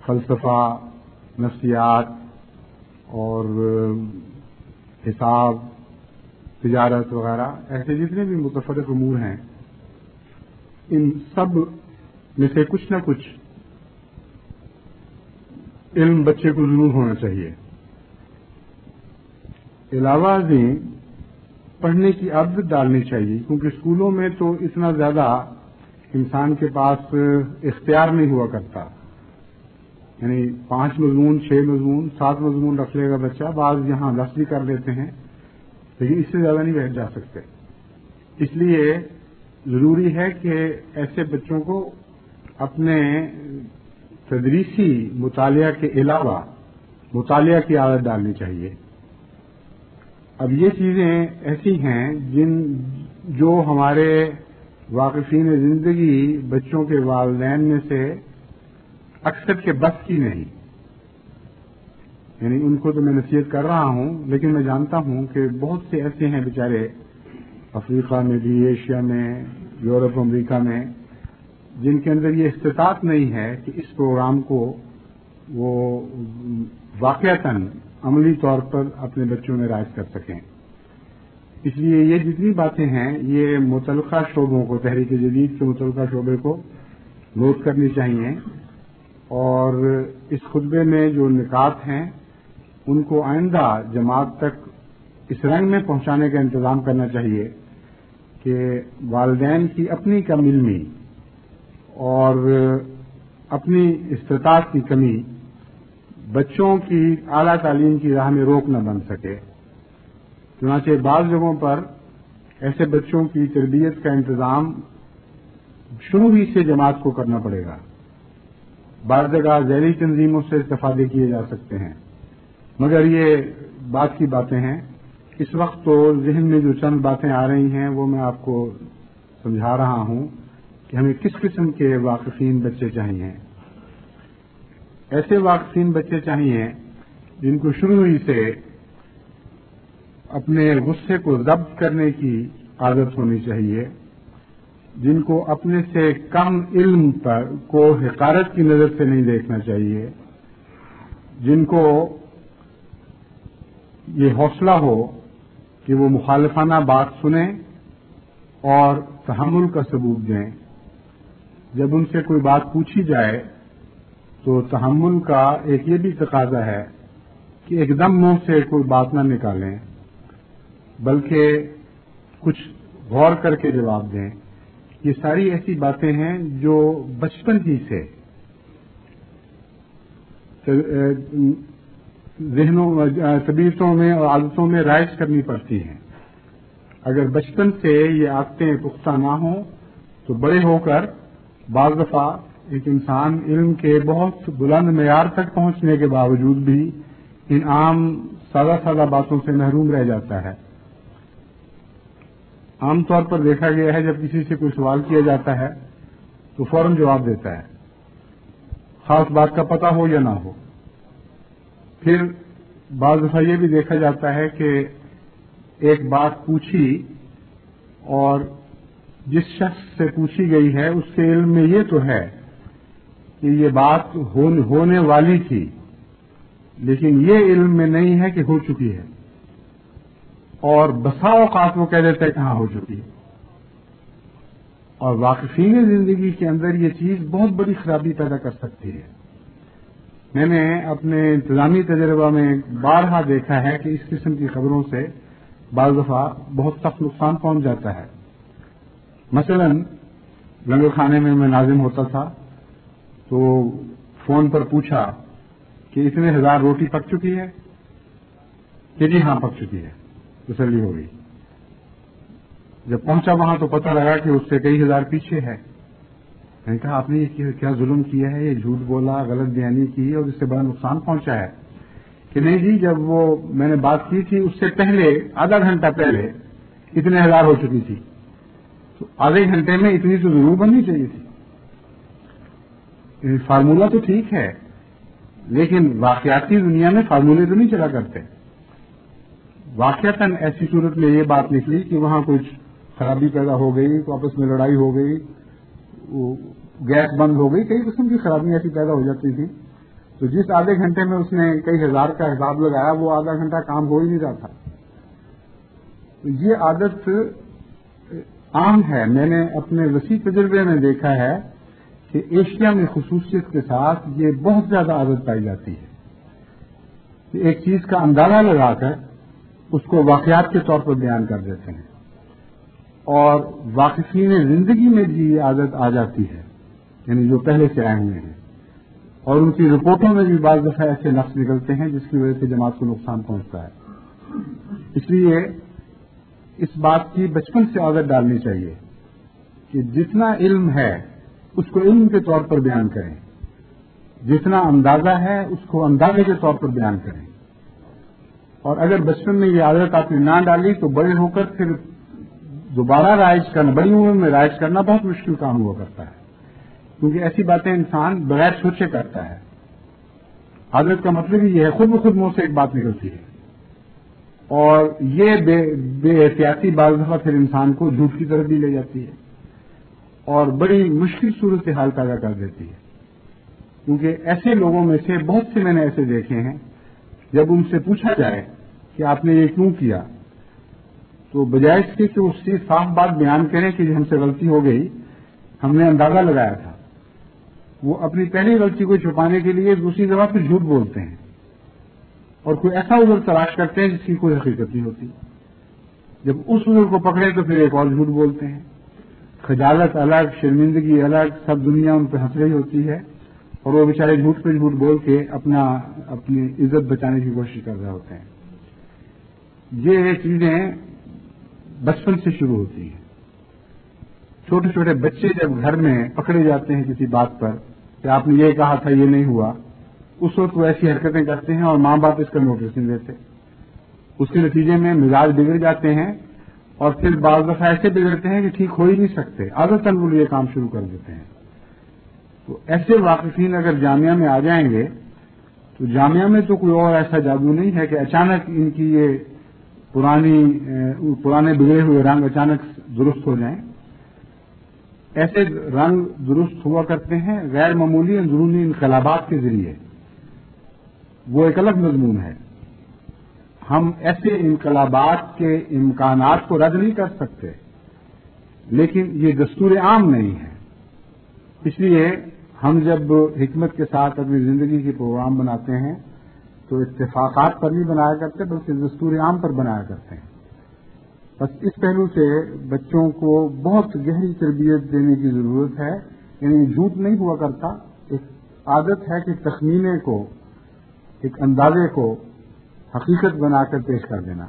فلسفہ، نفسیات اور حساب، تجارت وغیرہ، ایسے جتنے بھی متفرق امور ہیں، ان سب میں سے کچھ نہ کچھ علم بچے کو ضرور ہونا چاہیے۔ علاوہ ازیں پڑھنے کی عادت ڈالنی چاہیے، کیونکہ اسکولوں میں تو اتنا زیادہ انسان کے پاس اختیار نہیں ہوا کرتا، یعنی 5 مضمون 6 مضمون 7 مضمون رکھ لے گا بچہ، بعض یہاں 10 بھی کر لیتے ہیں، لیکن اس سے زیادہ نہیں بیٹھ جا سکتے۔ اس لیے ضروری ہے کہ ایسے بچوں کو اپنے تدریسی مطالعہ کے علاوہ مطالعہ کی عادت ڈالنی چاہیے۔ اب یہ چیزیں ایسی ہیں جو ہمارے واقفین زندگی بچوں کے والدین میں سے اکثر کے بس کی نہیں، یعنی ان کو تو میں نصیحت کر رہا ہوں، لیکن میں جانتا ہوں کہ بہت سے ایسے ہیں بیچارے افریقہ میں بھی، ایشیا میں، یورپ امریکہ میں، جن کے اندر یہ استطاعت نہیں ہے کہ اس پروگرام کو وہ واقعتاً عملی طور پر اپنے بچوں میں رائج کر سکیں۔ اس لیے یہ جتنی باتیں ہیں یہ متعلقہ شعبوں کو، تحریک جدید کے متعلقہ شعبے کو نوٹ کرنی چاہیے، اور اس خطبے میں جو نکات ہیں ان کو آئندہ جماعت تک اس رنگ میں پہنچانے کا انتظام کرنا چاہیے کہ والدین کی اپنی کم علمی اور اپنی استطاعت کی کمی بچوں کی اعلیٰ تعلیم کی راہ میں روک نہ بن سکے۔ چنانچہ بعض جگہوں پر ایسے بچوں کی تربیت کا انتظام شروع ہی سے جماعت کو کرنا پڑے گا، بعض جگہ ذیلی تنظیموں سے استفادے کیے جا سکتے ہیں، مگر یہ بات کی باتیں ہیں۔ اس وقت تو ذہن میں جو چند باتیں آ رہی ہیں وہ میں آپ کو سمجھا رہا ہوں کہ ہمیں کس قسم کے واقفین بچے چاہیے۔ ایسے واقفین بچے چاہیے جن کو شروع ہی سے اپنے غصے کو ضبط کرنے کی عادت ہونی چاہیے، جن کو اپنے سے کم علم پر کو حقارت کی نظر سے نہیں دیکھنا چاہیے، جن کو یہ حوصلہ ہو کہ وہ مخالفانہ بات سنیں اور تحمل کا ثبوت دیں۔ جب ان سے کوئی بات پوچھی جائے تو تحمل کا ایک یہ بھی تقاضا ہے کہ ایک دم منہ سے کوئی بات نہ نکالیں، بلکہ کچھ غور کر کے جواب دیں۔ یہ ساری ایسی باتیں ہیں جو بچپن ہی سے ذہنوں، طبیعتوں میں اور عادتوں میں رائج کرنی پڑتی ہیں۔ اگر بچپن سے یہ عادتیں پختہ نہ ہوں تو بڑے ہو کر بعض دفعہ ایک انسان علم کے بہت بلند معیار تک پہنچنے کے باوجود بھی ان عام سادہ باتوں سے محروم رہ جاتا ہے۔ عام طور پر دیکھا گیا ہے جب کسی سے کوئی سوال کیا جاتا ہے تو فوراً جواب دیتا ہے، خاص بات کا پتہ ہو یا نہ ہو۔ پھر بعض دفعہ یہ بھی دیکھا جاتا ہے کہ ایک بات پوچھی اور جس شخص سے پوچھی گئی ہے اس کے علم میں یہ تو ہے کہ یہ بات ہونے والی تھی، لیکن یہ علم میں نہیں ہے کہ ہو چکی ہے، اور بسا اوقات وہ کہہ دیتا ہے کہاں ہو چکی ہے۔ اور واقفین زندگی کے اندر یہ چیز بہت بڑی خرابی پیدا کر سکتی ہے۔ میں نے اپنے انتظامی تجربہ میں بارہا دیکھا ہے کہ اس قسم کی خبروں سے بعض دفعہ بہت سخت نقصان پہنچ جاتا ہے۔ مثلا لنگر خانے میں ناظم ہوتا تھا تو فون پر پوچھا کہ اتنے ہزار روٹی پک چکی ہے کہ جی ہاں پک چکی ہے، تسلی ہو گئی۔ جب پہنچا وہاں تو پتہ لگا کہ اس سے کئی ہزار پیچھے ہے۔ میں نے کہا آپ نے یہ کیا ظلم کیا ہے، یہ جھوٹ بولا، غلط بیانی کی اور اس سے بڑا نقصان پہنچا ہے۔ کہ نہیں جی، جب وہ میں نے بات کی تھی اس سے پہلے آدھا گھنٹہ پہلے اتنے ہزار ہو چکی تھی، تو آدھے گھنٹے میں اتنی تو ضرور بننی چاہیے تھی۔ فارمولہ تو ٹھیک ہے لیکن واقعاتی دنیا میں فارمولے تو نہیں چلا کرتے۔ واقعتاً ایسی صورت میں یہ بات نکلی کہ وہاں کچھ خرابی پیدا ہو گئی، تو آپس میں لڑائی ہو گئی، گیس بند ہو گئی، کئی قسم کی خرابیاں ایسی پیدا ہو جاتی تھیں، تو جس آدھے گھنٹے میں اس نے کئی ہزار کا حساب لگایا وہ آدھا گھنٹہ کام ہو ہی نہیں رہا تھا۔ یہ عادت عام ہے. میں نے اپنے وسیع تجربے میں دیکھا ہے کہ ایشیا میں خصوصیت کے ساتھ یہ بہت زیادہ عادت پائی جاتی ہے کہ ایک چیز کا اندازہ لگا کر اس کو واقعات کے طور پر بیان کر دیتے ہیں، اور واقفین زندگی میں بھی یہ عادت آ جاتی ہے، یعنی جو پہلے سے آئے ہوئے ہیں، اور ان کی رپورٹوں میں بھی بعض دفعہ ایسے لفظ نکلتے ہیں جس کی وجہ سے جماعت کو نقصان پہنچتا ہے. اس لیے اس بات کی بچپن سے عادت ڈالنی چاہیے کہ جتنا علم ہے اس کو علم کے طور پر بیان کریں، جتنا اندازہ ہے اس کو اندازے کے طور پر بیان کریں. اور اگر بچپن میں یہ عادت آپ نے نہ ڈالی تو بڑے ہو کر پھر دوبارہ رائج کرنا، بڑی عمر میں رائج کرنا بہت مشکل کام ہوا کرتا ہے، کیونکہ ایسی باتیں انسان بغیر سوچے کرتا ہے. عادت کا مطلب ہی یہ ہے خود بخود منہ سے ایک بات نکلتی ہے، اور یہ بے احتیاطی بعض دفعہ پھر انسان کو جھوٹ کی طرف بھی لے جاتی ہے اور بڑی مشکل صورتحال پیدا کر دیتی ہے. کیونکہ ایسے لوگوں میں سے بہت سے میں نے ایسے دیکھے ہیں، جب ان سے پوچھا جائے کہ آپ نے یہ کیوں کیا، تو بجائے اس کے کہ اس سے صاف بات بیان کریں کہ ہم سے غلطی ہو گئی، ہم نے اندازہ لگایا تھا، وہ اپنی پہلی غلطی کو چھپانے کے لیے دوسری دفعہ پھر جھوٹ بولتے ہیں اور کوئی ایسا عذر تلاش کرتے ہیں جس کی کوئی حقیقت نہیں ہوتی. جب اس عذر کو پکڑے تو پھر ایک اور جھوٹ بولتے ہیں. خجالت الگ، شرمندگی الگ، سب دنیا ان پہ ہنس رہی ہوتی ہے اور وہ بیچارے جھوٹ پہ جھوٹ بول کے اپنی عزت بچانے کی کوشش کر رہے ہوتے ہیں. یہ چیزیں بچپن سے شروع ہوتی ہیں. چھوٹے چھوٹے بچے جب گھر میں پکڑے جاتے ہیں کسی بات پر کہ آپ نے یہ کہا تھا یہ نہیں ہوا، اس وقت وہ ایسی حرکتیں کرتے ہیں اور ماں باپ اس کا نوٹس نہیں دیتے. اس کے نتیجے میں مزاج بگڑ جاتے ہیں اور پھر بعض دفعہ ایسے بگڑتے ہیں کہ ٹھیک ہو ہی نہیں سکتے، عادتاً وہ یہ کام شروع کر دیتے ہیں. تو ایسے واقفین اگر جامعہ میں آ جائیں گے تو جامعہ میں تو کوئی اور ایسا جادو نہیں ہے کہ اچانک ان کی یہ پرانے بگڑے ہوئے رنگ اچانک درست ہو جائیں. ایسے رنگ درست ہوا کرتے ہیں غیر معمولی اندرونی انقلابات کے ذریعے. وہ ایک الگ مضمون ہے. ہم ایسے انقلابات کے امکانات کو رد نہیں کر سکتے، لیکن یہ دستور عام نہیں ہے. اس لیے ہم جب حکمت کے ساتھ اپنی زندگی کے پروگرام بناتے ہیں تو اتفاقات پر نہیں بنایا کرتے بلکہ دستور عام پر بنایا کرتے ہیں. بس اس پہلو سے بچوں کو بہت گہری تربیت دینے کی ضرورت ہے. یعنی جھوٹ نہیں ہوا کرتا، ایک عادت ہے کہ تخمینے کو، ایک اندازے کو حقیقت بنا کر پیش کر دینا.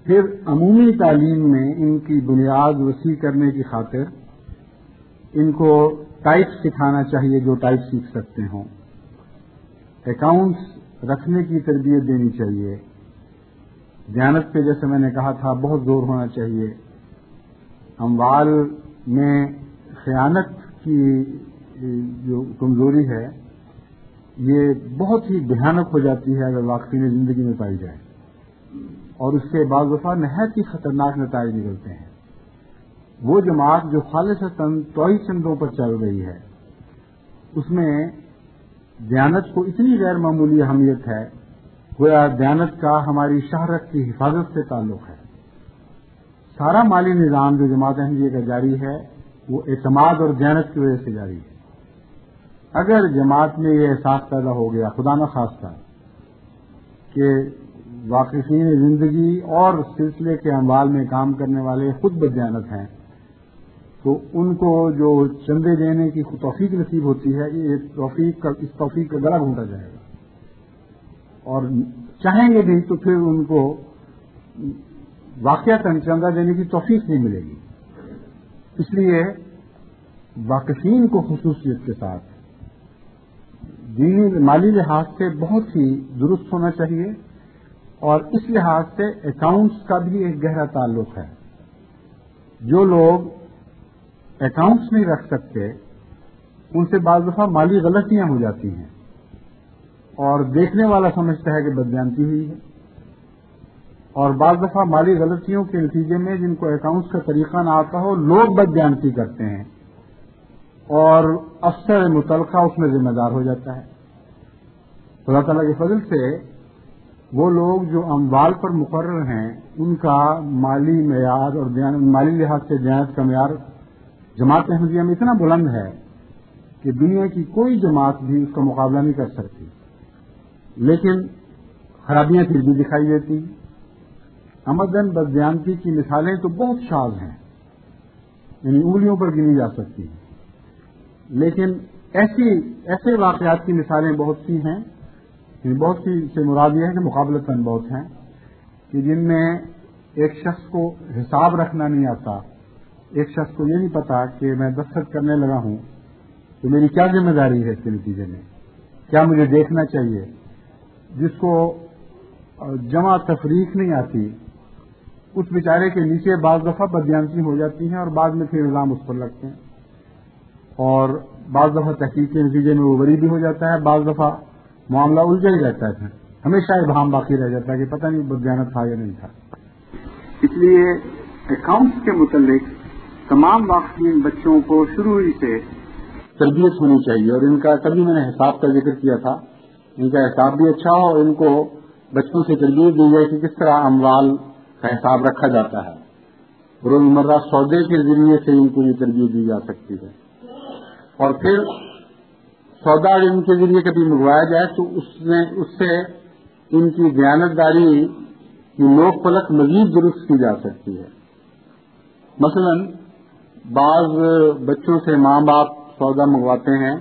پھر عمومی تعلیم میں ان کی بنیاد وسیع کرنے کی خاطر ان کو ٹائپ سکھانا چاہیے جو ٹائپ سیکھ سکتے ہوں. اکاؤنٹس رکھنے کی تربیت دینی چاہیے. دیانت پہ جیسے میں نے کہا تھا بہت زور ہونا چاہیے. اموال میں خیانت کی جو کمزوری ہے یہ بہت ہی بھیانک ہو جاتی ہے اگر واقفین زندگی میں پائی جائے، اور اس سے بعض دفعہ نہایت ہی خطرناک نتائج نکلتے ہیں. وہ جماعت جو خالصتاً توئی چندوں پر چل رہی ہے اس میں دیانت کو اتنی غیر معمولی اہمیت ہے، گویا دیانت کا ہماری شہرت کی حفاظت سے تعلق ہے. سارا مالی نظام جو جماعت احمدیہ کا جاری ہے وہ اعتماد اور دیانت کی وجہ سے جاری ہے. اگر جماعت میں یہ احساس پیدا ہو گیا خدا نخواستہ کہ واقفین زندگی اور سلسلے کے اموال میں کام کرنے والے خود بدیانت ہیں تو ان کو جو چندے دینے کی توفیق نصیب ہوتی ہے اس توفیق کا گلا گھونٹا جائے گا، اور چاہیں گے بھی تو پھر ان کو واقعتاً چندہ دینے کی توفیق نہیں ملے گی. اس لیے واقفین کو خصوصیت کے ساتھ دینی مالی لحاظ سے بہت ہی درست ہونا چاہیے، اور اس لحاظ سے اکاؤنٹس کا بھی ایک گہرا تعلق ہے. جو لوگ اکاؤنٹس نہیں رکھ سکتے ان سے بعض دفعہ مالی غلطیاں ہو جاتی ہیں اور دیکھنے والا سمجھتا ہے کہ بددیانتی ہوئی ہے، اور بعض دفعہ مالی غلطیوں کے نتیجے میں جن کو اکاؤنٹس کا طریقہ نہ آتا ہو لوگ بددیانتی کرتے ہیں اور افسر متعلقہ اس میں ذمہ دار ہو جاتا ہے. اللہ تعالیٰ کے فضل سے وہ لوگ جو اموال پر مقرر ہیں ان کا مالی معیار اور مالی لحاظ سے دیانت کا معیار جماعت احمدیہ میں اتنا بلند ہے کہ دنیا کی کوئی جماعت بھی اس کا مقابلہ نہیں کر سکتی، لیکن خرابیاں پھر بھی دکھائی دیتی۔ عمدن بددیانتی کی مثالیں تو بہت شاذ ہیں، یعنی انگلیوں پر گنی جا سکتی ہیں، لیکن ایسے واقعات کی مثالیں بہت سی ہیں، یعنی بہت سی سے مراد یہ ہے کہ مقابلتاً بہت ہیں، کہ جن میں ایک شخص کو حساب رکھنا نہیں آتا، ایک شخص کو یہ نہیں پتا کہ میں دستخط کرنے لگا ہوں تو میری کیا ذمہ داری ہے اس کے نتیجے میں، کیا مجھے دیکھنا چاہیے، جس کو جمع تفریق نہیں آتی، اس بیچارے کے نیچے بعض دفعہ بددیانتی ہو جاتی ہیں اور بعد میں پھر الزام اس پر لگتے ہیں، اور بعض دفعہ تحقیق کے نتیجے میں وہ بری بھی ہو جاتا ہے، بعض دفعہ معاملہ الجھا ہی رہتا ہے، ہمیشہ ابہام باقی رہ جاتا ہے کہ پتہ نہیں بددیانت تھا یا نہیں تھا۔ اس لیے اکاؤنٹس کے متعلق تمام واقعین بچوں کو شروع ہی سے تربیت ہونی چاہیے، اور ان کا کبھی میں نے حساب کا ذکر کیا تھا، ان کا حساب بھی اچھا ہو اور ان کو بچوں سے تربیت دی جائے کہ کس طرح اموال کا حساب رکھا جاتا ہے، روزمرہ سودے کے ذریعے سے ان کو یہ تربیت دی جا سکتی ہے، اور پھر سودا اگر ان کے ذریعے کبھی منگوایا جائے تو اس سے ان کی دیانتداری کی لوک پلک مزید درست کی جا سکتی ہے۔ مثلا بعض بچوں سے ماں باپ سودا منگواتے ہیں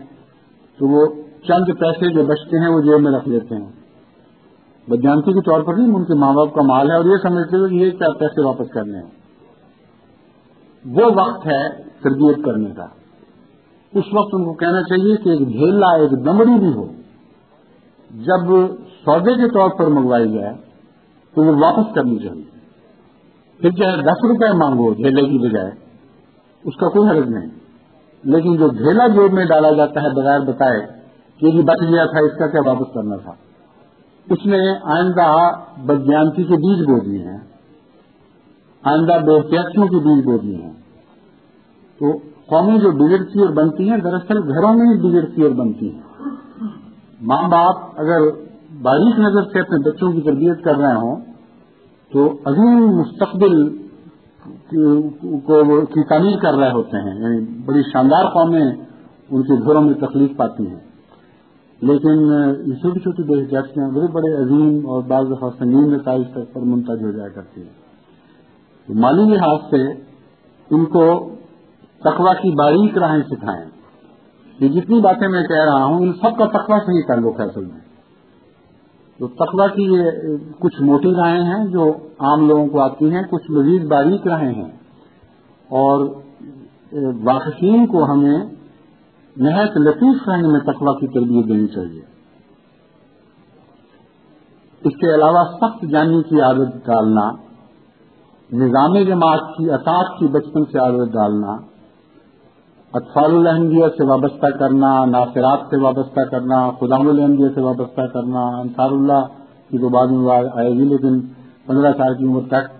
تو وہ چند پیسے جو بچتے ہیں وہ جیب میں رکھ لیتے ہیں، بددیانتی کے طور پر نہیں، ان کے ماں باپ کا مال ہے اور یہ سمجھتے ہوئے کہ یہ کیا پیسے واپس کرنے ہیں۔ وہ وقت ہے تربیت کرنے کا، اس وقت ان کو کہنا چاہیے کہ ایک ڈھیلا ایک دمڑی بھی ہو، جب سودے کے طور پر منگوائی جائے تو وہ واپس کرنی چاہیے، پھر چاہے 10 روپے مانگو ڈھیلے کی بجائے، اس کا کوئی حرج نہیں، لیکن جو ڈھیلا جیب میں ڈالا جاتا ہے بغیر بتائے کہ یہ بچ گیا تھا اس کا کیا واپس کرنا تھا، اس نے آئندہ بددیانتی کے بیج بو دیے ہیں، آئندہ بے احتیاطیوں کے بیج بو دیے ہیں۔ تو قومیں جو بگڑتی اور بنتی ہیں دراصل گھروں میں ہی بگڑتی اور بنتی ہیں۔ ماں باپ اگر باریک نظر سے اپنے بچوں کی تربیت کر رہے ہوں تو عظیم مستقبل کی تعمیر کر رہے ہوتے ہیں، یعنی بڑی شاندار قومیں ان کے گھروں میں تخلیق پاتی ہیں، لیکن یہ چھوٹی چھوٹی بے احتیاطیاں بڑے بڑے عظیم اور بعض دفعہ سنگین نتائج تک پر منتج ہو جایا کرتی ہیں۔ تو مالی لحاظ سے ان کو تقویٰ کی باریک راہیں سکھائیں۔ یہ جتنی باتیں میں کہہ رہا ہوں ان سب کا تقویٰ سے ہی تعلق ہے اصل میں۔ تو تقویٰ کی یہ کچھ موٹی راہیں ہیں جو عام لوگوں کو آتی ہیں، کچھ مزید باریک راہیں ہیں، اور واقفین کو ہمیں نہایت لطیف رنگ میں تقویٰ کی تربیت دینی چاہیے۔ اس کے علاوہ سخت جانی کی عادت ڈالنا، نظام جماعت کی اطاعت کی بچپن سے عادت ڈالنا، اطفال الانبیاء سے وابستہ کرنا، ناصرات سے وابستہ کرنا، خدام الانبیاء سے وابستہ کرنا، انصار اللہ کی تو بعد میں آئے گی، لیکن 15 سال کی عمر تک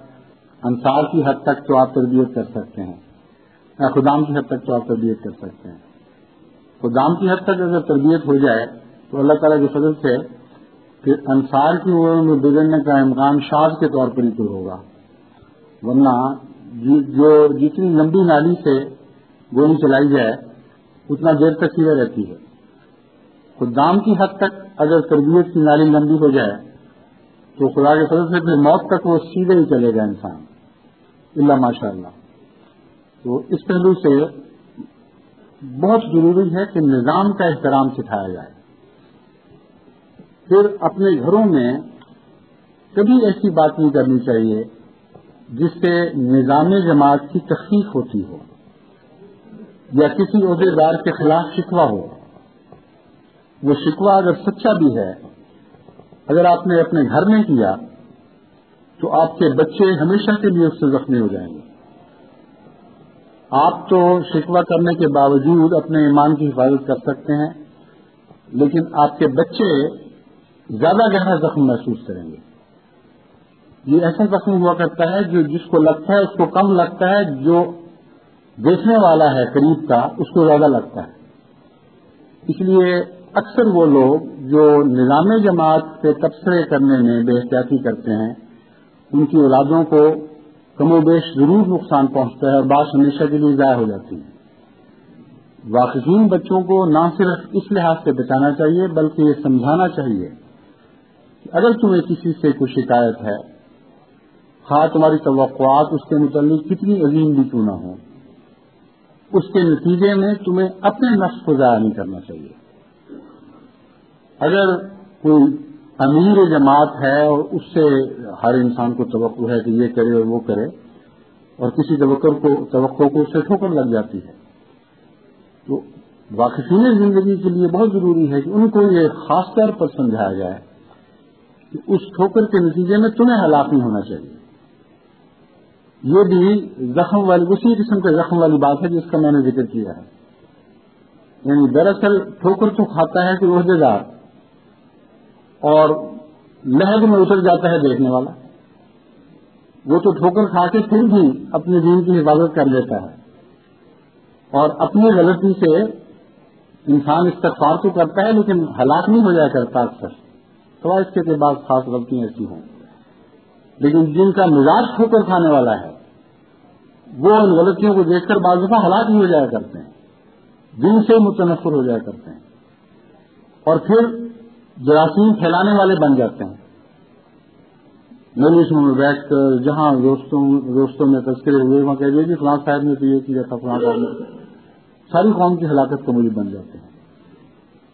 انصار کی حد تک تو آپ تربیت کر سکتے ہیں، خدام کی حد تک تو آپ تربیت کر سکتے ہیں۔ خدام کی حد تک اگر تربیت ہو جائے تو اللہ تعالیٰ کے فضل سے پھر انصار کی عمر میں بگڑنے کا امکان شاذ کے طور پر ہی تو ہوگا، ورنہ جو جتنی لمبی نالی سے گولی چلائی جائے اتنا دیر تک سیدھا رہتی ہے۔ خدام کی حد تک اگر تربیت کی نالی لمبی ہو جائے تو خدا کے فضل سے پھر موت تک وہ سیدھے ہی چلے گا انسان، اللہ ماشاء اللہ۔ تو اس پہلو سے بہت ضروری ہے کہ نظام کا احترام سکھایا جائے۔ پھر اپنے گھروں میں کبھی ایسی بات نہیں کرنی چاہیے جس سے نظام جماعت کی تخفیف ہوتی ہو یا کسی عہدیدار کے خلاف شکوہ ہو۔ وہ شکوہ اگر سچا بھی ہے، اگر آپ نے اپنے گھر میں کیا تو آپ کے بچے ہمیشہ کے لیے اس سے زخمی ہو جائیں گے۔ آپ تو شکوہ کرنے کے باوجود اپنے ایمان کی حفاظت کر سکتے ہیں، لیکن آپ کے بچے زیادہ گہرا زخم محسوس کریں گے۔ یہ ایسا زخم ہوا کرتا ہے جو جس کو لگتا ہے اس کو کم لگتا ہے، جو دیکھنے والا ہے قریب کا اس کو زیادہ لگتا ہے۔ اس لیے اکثر وہ لوگ جو نظام جماعت پہ تبصرے کرنے میں بے احتیاطی کرتے ہیں ان کی اولادوں کو کم و بیش ضرور نقصان پہنچتا ہے اور بات ہمیشہ کے لیے ضائع ہو جاتی ہے۔ واقفین بچوں کو نہ صرف اس لحاظ سے بچانا چاہیے بلکہ یہ سمجھانا چاہیے کہ اگر تمہیں کسی سے کوئی شکایت ہے، خواہ تمہاری توقعات اس کے متعلق کتنی عظیم بھی کیوں نہ ہو، اس کے نتیجے میں تمہیں اپنے نفس کو ضائع نہیں کرنا چاہیے۔ اگر کوئی امیر جماعت ہے اور اس سے ہر انسان کو توقع ہے کہ یہ کرے اور وہ کرے، اور کسی توقع کو اس سے ٹھوکر لگ جاتی ہے، تو واقفین زندگی کے لیے بہت ضروری ہے کہ ان کو یہ خاص طور پر سمجھایا جائے کہ اس ٹھوکر کے نتیجے میں تمہیں ہلاک نہیں ہونا چاہیے۔ یہ بھی زخم والی اسی قسم کے زخم والی بات ہے جس کا میں نے ذکر کیا ہے۔ یعنی دراصل ٹھوکر تو کھاتا ہے کہ عہدے دار، اور لہد میں اتر جاتا ہے دیکھنے والا، وہ تو ٹھوکر کھا کے پھر بھی اپنے دین کی حفاظت کر لیتا ہے، اور اپنی غلطی سے انسان استغفار تو کرتا ہے لیکن ہلاک نہیں ہو جایا کرتا اکثر، تو اس کے بعد خاص غلطیاں ایسی ہوں، لیکن جن کا مزاج ٹھوکر کھانے والا ہے وہ ان غلطیوں کو دیکھ کر بعض دفعہ ہلاک نہیں ہو جایا کرتے ہیں، دن سے متنفر ہو جایا کرتے ہیں، اور پھر جراثیم پھیلانے والے بن جاتے ہیں۔ مجلسوں میں بیٹھ کر جہاں دوستوں میں تذکرے ہوئے وہاں کہہ دیے کہ فلاں صاحب نے تو یہ کیا تھا، فلاں صاحب نے، ساری قوم کی ہلاکت کا موجب بن جاتے ہیں۔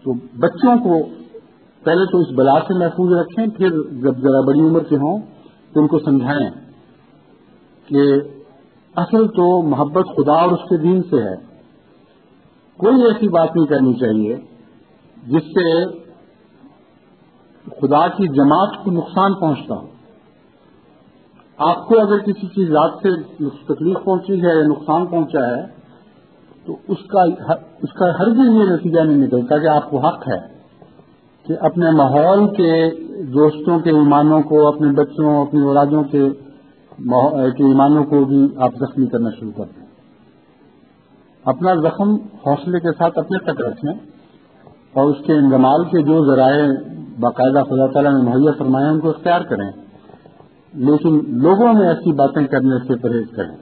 تو بچوں کو پہلے تو اس بلا سے محفوظ رکھیں، پھر جب ذرا بڑی عمر کے ہوں تو ان کو سمجھائیں کہ اصل تو محبت خدا اور اس کے دین سے ہے، کوئی ایسی بات نہیں کرنی چاہیے جس سے خدا کی جماعت کو نقصان پہنچتا ہو۔ آپ کو اگر کسی چیز ذات سے تکلیف پہنچی ہے یا نقصان پہنچا ہے تو اس کا ہرگز یہ نتیجہ نہیں نکلتا کہ آپ کو حق ہے کہ اپنے ماحول کے دوستوں کے ایمانوں کو، اپنے بچوں، اپنی اولادوں کے ایمانوں کو بھی آپ زخمی کرنا شروع کر دیں۔ اپنا زخم حوصلے کے ساتھ اپنے تک رکھیں اور اس کے انضمال کے جو ذرائع باقاعدہ خدا تعالیٰ نے مہیا فرمائے ان کو اختیار کریں، لیکن لوگوں میں ایسی باتیں کرنے سے پرہیز کریں۔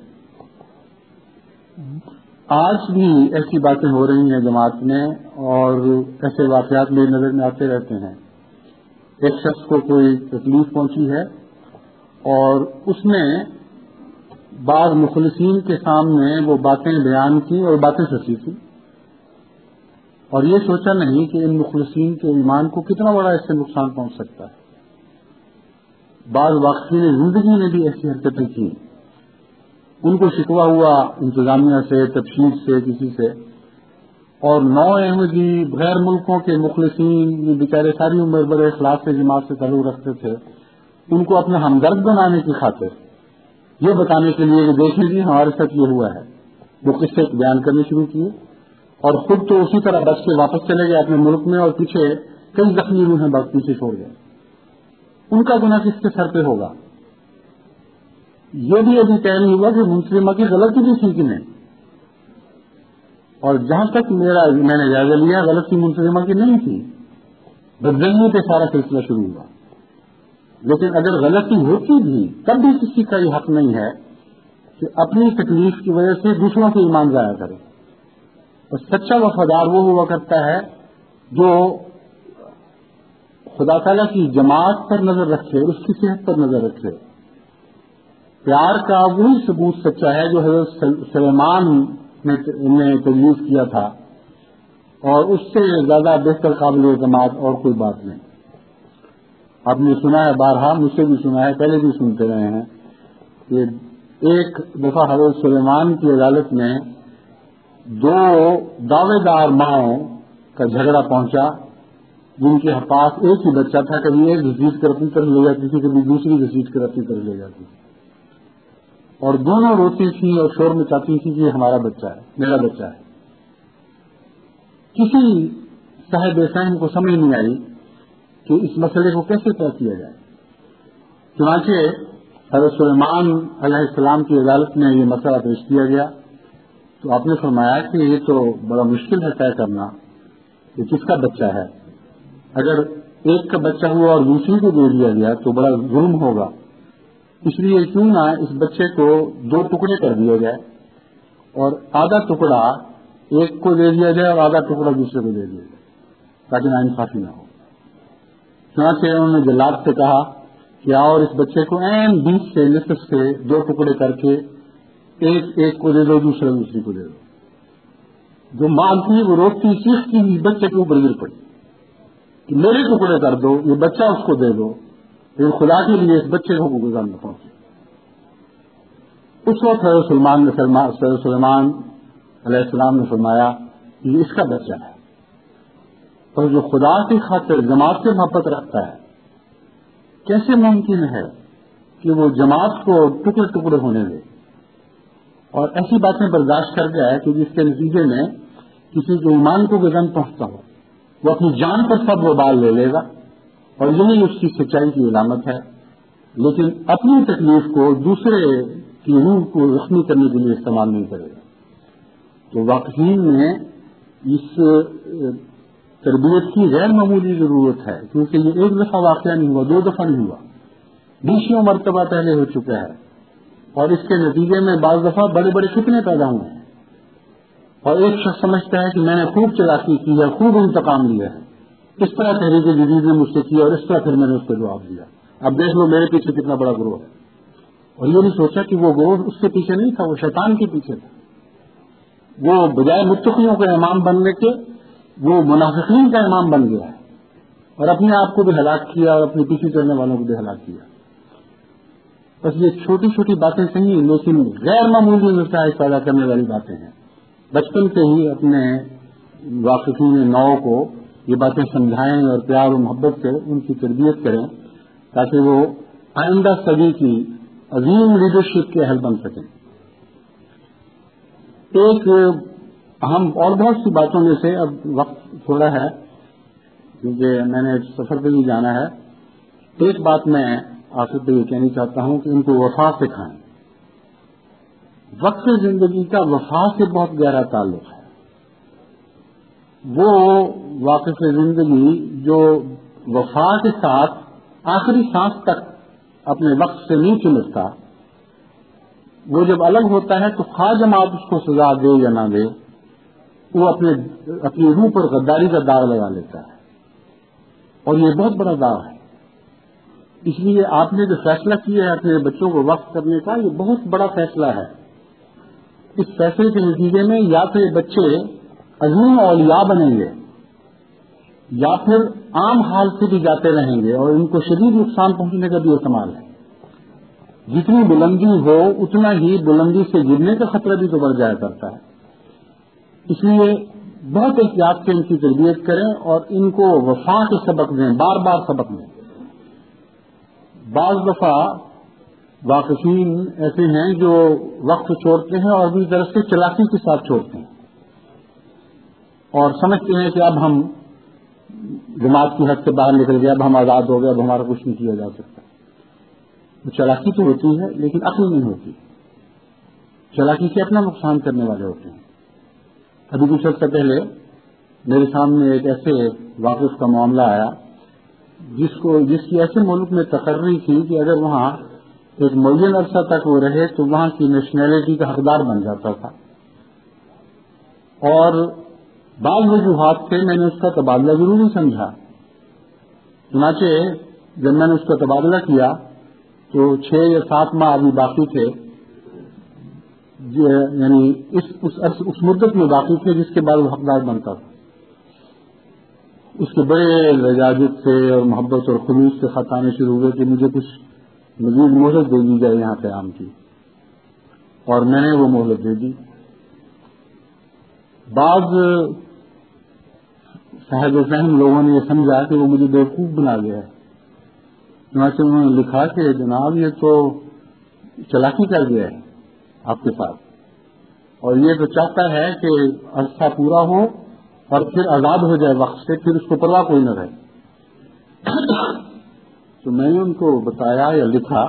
آج بھی ایسی باتیں ہو رہی ہیں جماعت میں اور ایسے واقعات میری نظر میں آتے رہتے ہیں۔ ایک شخص کو کوئی تکلیف پہنچی ہے اور اس نے بعض مخلصین کے سامنے وہ باتیں بیان کی اور باتیں سچی تھی، اور یہ سوچا نہیں کہ ان مخلصین کے ایمان کو کتنا بڑا اس سے نقصان پہنچ سکتا ہے۔ بعض واقعین زندگی نے بھی ایسی حرکتیں کی، ان کو شکوہ ہوا انتظامیہ سے، تبشیر سے، کسی سے، اور نو احمدی غیر ملکوں کے مخلصین جو بیچارے ساری عمر بڑے اخلاص سے جماعت سے تعلق رکھتے تھے، ان کو اپنا ہمدرد بنانے کی خاطر یہ بتانے کے لیے کہ دیکھیں جی ہمارے ساتھ یہ ہوا ہے، وہ قصے بیان کرنے شروع کیے، اور خود تو اسی طرح بچ کے واپس چلے گئے اپنے ملک میں، اور پیچھے کئی زخمی روح ہیں پیچھے چھوڑ گئے۔ ان کا گناہ کس کے سر پہ ہوگا؟ یہ بھی ابھی طے نہیں ہوا کہ منسلمہ کی غلطی بھی تھی کہ نہیں، اور جہاں تک میں نے جائزہ لیا غلطی منسلمہ کی نہیں تھی، بدذہنی پہ سارا سلسلہ شروع ہوا۔ لیکن اگر غلطی ہوتی بھی تب بھی کسی کا یہ حق نہیں ہے کہ اپنی تکلیف کی وجہ سے دوسروں کے ایمان ضائع کرے۔ اور سچا وفادار وہ ہوا کرتا ہے جو خدا تعالیٰ کی جماعت پر نظر رکھے، اس کی صحت پر نظر رکھے۔ پیار کا وہی ثبوت سچا ہے جو حضرت سلیمان نے تجویز کیا تھا، اور اس سے زیادہ بہتر قابل اعتماد اور کوئی بات نہیں۔ آپ نے سنا ہے، بارہا مجھ سے بھی سنا ہے، پہلے بھی سنتے رہے ہیں کہ ایک دفعہ حضرت سلیمان کی عدالت میں دو دعوے دار ماؤں کا جھگڑا پہنچا جن کے پاس ایک ہی بچہ تھا، کبھی ایک گھسیٹ کر اپنی طرف لے جاتی تھی، کبھی دوسری گھسیٹ کر اپنی طرف لے جاتی تھی، اور دونوں روتی تھیں اور شور مچاتی تھیں کہ یہ ہمارا بچہ ہے، میرا بچہ ہے۔ کسی صاحب فہم کو سمجھ نہیں آئی کہ اس مسئلے کو کیسے طے کیا جائے۔ چنانچہ حضرت سلیمان علیہ السلام کی عدالت میں یہ مسئلہ پیش کیا گیا تو آپ نے فرمایا کہ یہ تو بڑا مشکل ہے طے کرنا کہ کس کا بچہ ہے. اگر ایک کا بچہ ہوا اور دوسری کو دے دیا گیا تو بڑا ظلم ہوگا. اس لیے کیوں نہ اس بچے کو 2 ٹکڑے کر دیا جائے اور آدھا ٹکڑا ایک کو دے دیا جائے اور آدھا ٹکڑا دوسرے کو دے دیا جائے تاکہ ناانصافی نہ ہو. چنانچہ انہوں نے جلاد سے کہا کہ آؤ اور اس بچے کو عین 20 سے نصف سے 2 ٹکڑے کر کے ایک کو دے دو, دوسری کو دے دو. جو ماں تھی وہ روتی چیختی اس بچے کے اوپر گر پڑی کہ میرے ٹکڑے کر دو, یہ بچہ اس کو دے دو, لیکن خدا کے لیے اس بچے کو گزار نہ پہنچے. اس وقت حضرت سلیمان علیہ السلام نے فرمایا کہ یہ اس کا بچہ ہے. اور جو خدا کی خاطر جماعت سے محبت رکھتا ہے, کیسے ممکن ہے کہ وہ جماعت کو ٹکڑے ٹکڑے ہونے دے اور ایسی باتیں برداشت کر جائے کہ جس کے نتیجے میں کسی کے ایمان کو غضب پہنچتا ہو. وہ اپنی جان پر سب وبال لے لے گا اور یہی اس کی سچائی کی علامت ہے, لیکن اپنی تکلیف کو دوسرے کی روح کو زخمی کرنے کے لیے استعمال نہیں کرے گا. تو واقعین میں اس تربیت کی غیر معمولی ضرورت ہے, کیونکہ یہ ایک دفعہ واقعہ نہیں ہوا, 2 دفعہ نہیں ہوا, 20 مرتبہ پہلے ہو چکا ہے. اور اس کے نتیجے میں بعض دفعہ بڑے بڑے فتنے پیدا ہوئے ہیں اور ایک شخص سمجھتا ہے کہ میں نے خوب چلاکی کی ہے, خوب انتقام لیا ہے, اس طرح تحریک جدید نے مجھ سے کیا اور اس طرح پھر میں نے اس کو جواب دیا. اب دیکھ لو میرے پیچھے کتنا بڑا گروہ ہے. اور یہ نہیں سوچا کہ وہ گروہ اس کے پیچھے نہیں تھا, وہ شیطان کے پیچھے تھا. وہ بجائے متقیوں کا امام بننے کے وہ منافقین کا امام بن گیا ہے اور اپنے آپ کو بھی ہلاک کیا اور اپنے پیچھے چلنے والوں کو بھی ہلاک کیا. بس یہ چھوٹی چھوٹی باتیں صحیح لیکن غیر معمولی نتائج پیدا کرنے والی باتیں ہیں. بچپن سے ہی اپنے واقفین نو کو یہ باتیں سمجھائیں اور پیار و محبت سے ان کی تربیت کریں تاکہ وہ آئندہ صدی کی عظیم لیڈرشپ کے اہل بن سکیں. ایک اہم اور بہت سی باتوں میں سے اب وقت تھوڑا ہے کیونکہ میں نے سفر پہ بھی جانا ہے. ایک بات میں آخر پہ یہ کہنا چاہتا ہوں کہ ان کو وفا سکھائیں. وقت زندگی کا وفا سے بہت گہرا تعلق ہے. وہ واقف زندگی جو وفا کے ساتھ آخری سانس تک اپنے وقت سے نہیں چمٹتا, وہ جب الگ ہوتا ہے تو خواہ جماعت اس کو سزا دے یا نہ دے وہ اپنی روح پر غداری کا داغ لگا لیتا ہے اور یہ بہت بڑا داغ ہے. اس لیے آپ نے جو فیصلہ کیا ہے اپنے بچوں کو وقف کرنے کا, یہ بہت بڑا فیصلہ ہے. اس فیصلے کے نتیجے میں یا تو یہ بچے عظیم اولیاء بنیں گے یا پھر عام حال سے بھی جاتے رہیں گے اور ان کو شدید نقصان پہنچنے کا بھی احتمال ہے. جتنی بلندی ہو اتنا ہی بلندی سے گرنے کا خطرہ بھی تو بڑھ جایا کرتا ہے. اس لیے بہت احتیاط سے ان کی تربیت کریں اور ان کو وفا کے سبق دیں, بار بار سبق دیں. بعض دفعہ واقفین ایسے ہیں جو وقت چھوڑتے ہیں اور بھی طرف سے چلاکی کے ساتھ چھوڑتے ہیں اور سمجھتے ہیں کہ اب ہم جماعت کی حد سے باہر نکل گئے, اب ہم آزاد ہو گئے, اب ہمارا کچھ نہیں کیا جا سکتا. تو چلاکی تو ہوتی ہے لیکن عقل نہیں ہوتی. چلاکی سے اپنا نقصان کرنے والے ہوتے ہیں. ابھی کچھ عرصہ پہلے میرے سامنے ایک ایسے واقف کا معاملہ آیا جس کی ایسے ملک میں تقرری تھی کہ اگر وہاں ایک معین عرصہ تک وہ رہے تو وہاں کی نیشنلٹی کا حقدار بن جاتا تھا. اور بعض وجوہات سے میں نے اس کا تبادلہ ضروری سمجھا. چنانچہ جب میں نے اس کا تبادلہ کیا تو 6 یا 7 ماہ ابھی باقی تھے, یعنی اس مدت میں باقی تھے جس کے بعد وہ حقدار بنتا تھا. اس کے بڑے لجاجت سے اور محبت اور خلوص سے خط آنے شروع ہوئے کہ مجھے کچھ مزید مہلت دے دی جائے یہاں قیام کی, اور میں نے وہ مہلت دے دی. بعض صاحب فہم لوگوں نے یہ سمجھا کہ وہ مجھے بیوقوف بنا گیا ہے. چنانچہ انہوں نے لکھا کہ جناب یہ تو چلاکی کر گیا ہے آپ کے ساتھ, اور یہ تو چاہتا ہے کہ عرصہ پورا ہو اور پھر آزاد ہو جائے وقت سے, پھر اس کو پرواہ کوئی نہ رہے. تو میں نے ان کو بتایا یا لکھا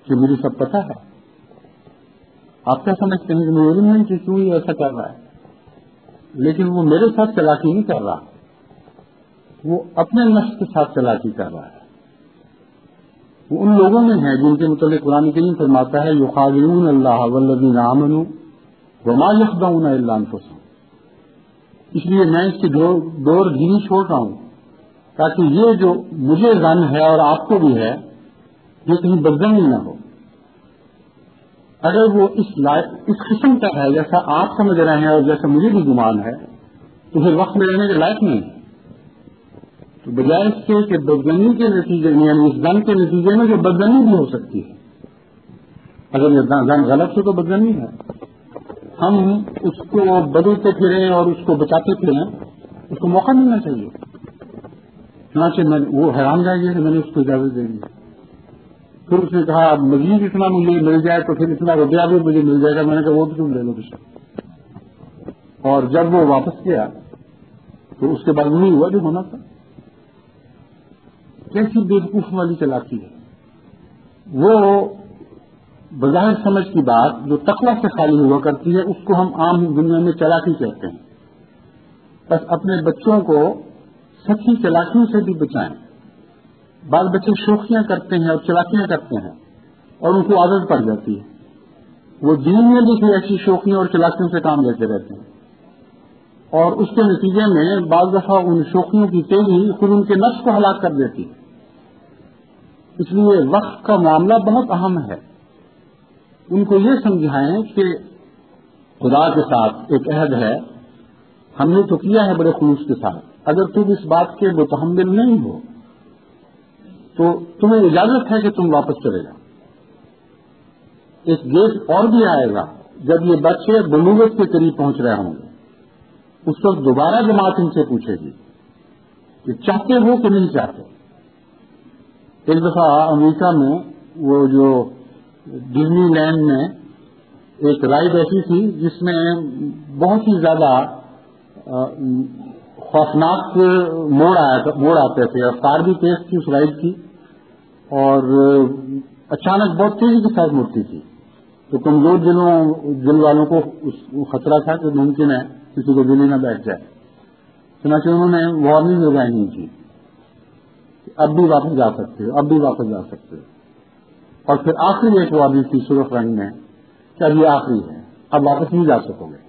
کہ مجھے سب پتہ ہے. آپ کیا سمجھتے ہیں کہ مجھے علم نہیں کہ کیوں یہ ایسا کر رہا ہے؟ لیکن وہ میرے ساتھ چالاکی نہیں کر رہا، وہ اپنے نفس کے ساتھ چالاکی کر رہا ہے۔ وہ ان لوگوں میں ہے جن کے متعلق قرآن کریم فرماتا ہے یخادعون اللہ والذین آمنوا وما یخدعون الا انفسهم۔ اس لیے میں اس کی دور گیری چھوڑ رہا ہوں تاکہ یہ جو مجھے زن ہے اور آپ کو بھی ہے یہ کہیں بدظنی نہ ہو۔ اگر وہ اس قسم کا ہے جیسا آپ سمجھ رہے ہیں اور جیسا مجھے بھی گمان ہے تو پھر وقت میں رہنے کے لائق نہیں ہے۔ تو بجائے اس کے کہ بدظنی کے نتیجے میں یعنی اس زن کے نتیجے میں جو بدظنی بھی ہو سکتی ہے، اگر یہ زن غلط ہو تو بدظنی ہے، ہم اس کو بدلتے پھریں اور اس کو بچاتے پھریں، اس کو موقع ملنا چاہیے۔ چنانچہ وہ حیران رہ گیا کہ میں نے اس کو اجازت دے دی۔ پھر اس نے کہا اب مزید اتنا مجھے مل جائے تو پھر اتنا روپیہ بھی مجھے مل جائے گا۔ میں نے کہا وہ بھی تم لے لو بشک۔ اور جب وہ واپس گیا تو اس کے بعد نہیں ہوا جو ہونا تھا۔ کیسی بیوقوف والی چالاکی ہے وہ! بظاہر سمجھ کی بات جو تقویٰ سے خالی ہوا کرتی ہے اس کو ہم عام دنیا میں چالاکی کہتے ہیں۔ بس اپنے بچوں کو سچی چالاکیوں سے بھی بچائیں۔ بعض بچے شوخیاں کرتے ہیں اور چالاکیاں کرتے ہیں اور ان کو عادت پڑ جاتی ہے، وہ دین میں بھی ایسی شوخیوں اور چالاکیوں سے کام لیتے رہتے ہیں اور اس کے نتیجے میں بعض دفعہ ان شوخیوں کی تیزی خود ان کے نفس کو ہلاک کر دیتی ہے۔ اس لیے وقت کا معاملہ بہت اہم ہے۔ ان کو یہ سمجھائیں کہ خدا کے ساتھ ایک عہد ہے، ہم نے تو کیا ہے بڑے خلوص کے ساتھ، اگر تم اس بات کے متحمل نہیں ہو تو تمہیں اجازت ہے کہ تم واپس چلے جاؤ۔ ایک گیٹ اور بھی آئے گا جب یہ بچے بلوغت کے قریب پہنچ رہے ہوں گے، اس وقت دوبارہ جماعت ان سے پوچھے گی کہ چاہتے ہو کہ نہیں چاہتے۔ ایک دفعہ امریکہ میں وہ جو ڈزنی لینڈ میں ایک رائڈ ایسی تھی جس میں بہت ہی زیادہ خوفناک موڑ آتے تھے، رفتار بھی تیز تھی اس رائڈ کی اور اچانک بہت تیزی کے ساتھ مڑتی تھی، تو کمزور دل والوں کو خطرہ تھا کہ ممکن ہے کسی کو دل ہی نہ بیٹھ جائے۔ چنانچہ انہوں نے وارننگ لگائی تھی اب بھی واپس جا سکتے ہو، اب بھی واپس جا سکتے ہو، اور پھر آخری ایک وارننگ تھی سرخ رنگ میں کہ اب یہ آخری ہے، اب واپس نہیں جا سکو گے۔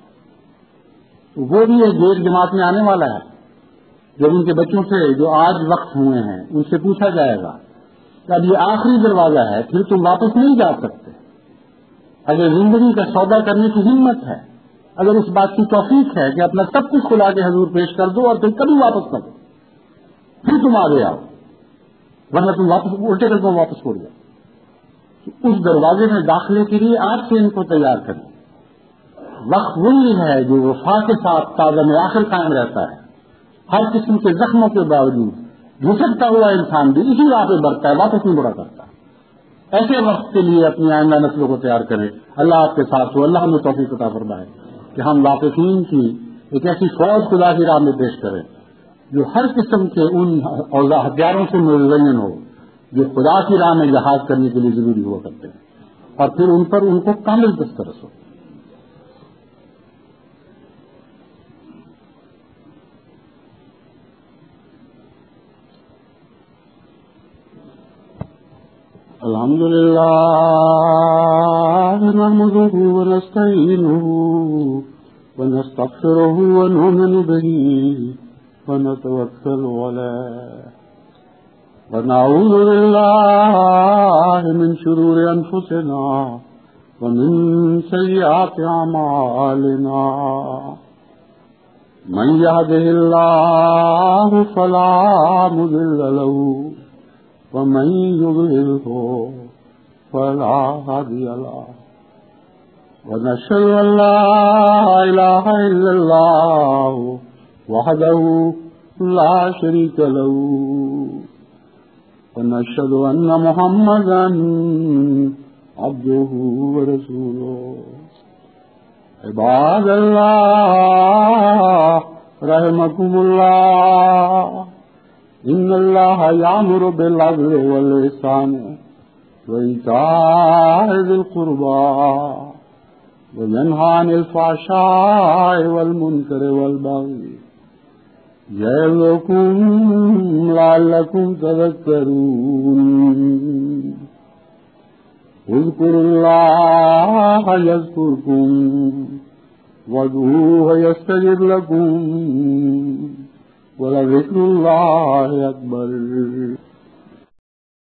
تو وہ بھی ایک گیٹ جماعت میں آنے والا ہے جب ان کے بچوں سے جو آج وقت ہوئے ہیں ان سے پوچھا جائے گا کہ اب یہ آخری دروازہ ہے، پھر تم واپس نہیں جا سکتے۔ اگر زندگی کا سودا کرنے کی ہمت ہے، اگر اس بات کی توفیق ہے کہ اپنا سب کچھ خدا کے حضور پیش کر دو اور پھر کبھی واپس نہ دو، پھر تم آگے آؤ، ورنہ تم واپس الٹے قدموں واپس چھوڑ جاؤ۔ اس دروازے میں داخلے کے لیے آج سے ان کو تیار کریں۔ وقت وہی ہے جو وفا کے ساتھ تازہ میں آخر قائم رہتا ہے۔ ہر قسم کے زخموں کے باوجود گھسٹتا ہوا انسان بھی اسی راہ پہ بڑھتا ہے، واپس نہیں بڑھا کرتا۔ ایسے وقت کے لیے اپنی آئندہ نسلوں کو تیار کریں۔ اللہ آپ کے ساتھ ہو، اللہ ہمیں توفیق عطا فرمائے کہ ہم واقفین کی ایک ایسی فوج خدا کی راہ میں پیش کریں جو ہر قسم کے ان ہتھیاروں سے مزین ہو جو خدا کی راہ میں جہاد کرنے کے لیے ضروری ہوا کرتے ہیں، اور پھر ان پر ان کو کامل دسترس ہو۔ الحمد للہ نحمده ونستعینه ونستغفره ونؤمن به ونتوکل علیہ ونعوذ باللہ من شرور انفسنا ومن سیئات اعمالنا من يهده اللہ فلا مضل له ومن يضلله فلا هادي له ونشهد أن لا إله إلا الله وحده لا شريك له ونشهد أن محمدا عبده ورسوله عباد الله رحمكم الله إن الله يأمر بالعدل والإحسان وإيتاء ذي القربى وينهى عن الفحشاء والمنكر والبغي يعظكم لعلكم تذكرون اذكروا الله يذكركم وادعوه يستجب لكم ولذكر الله أكبر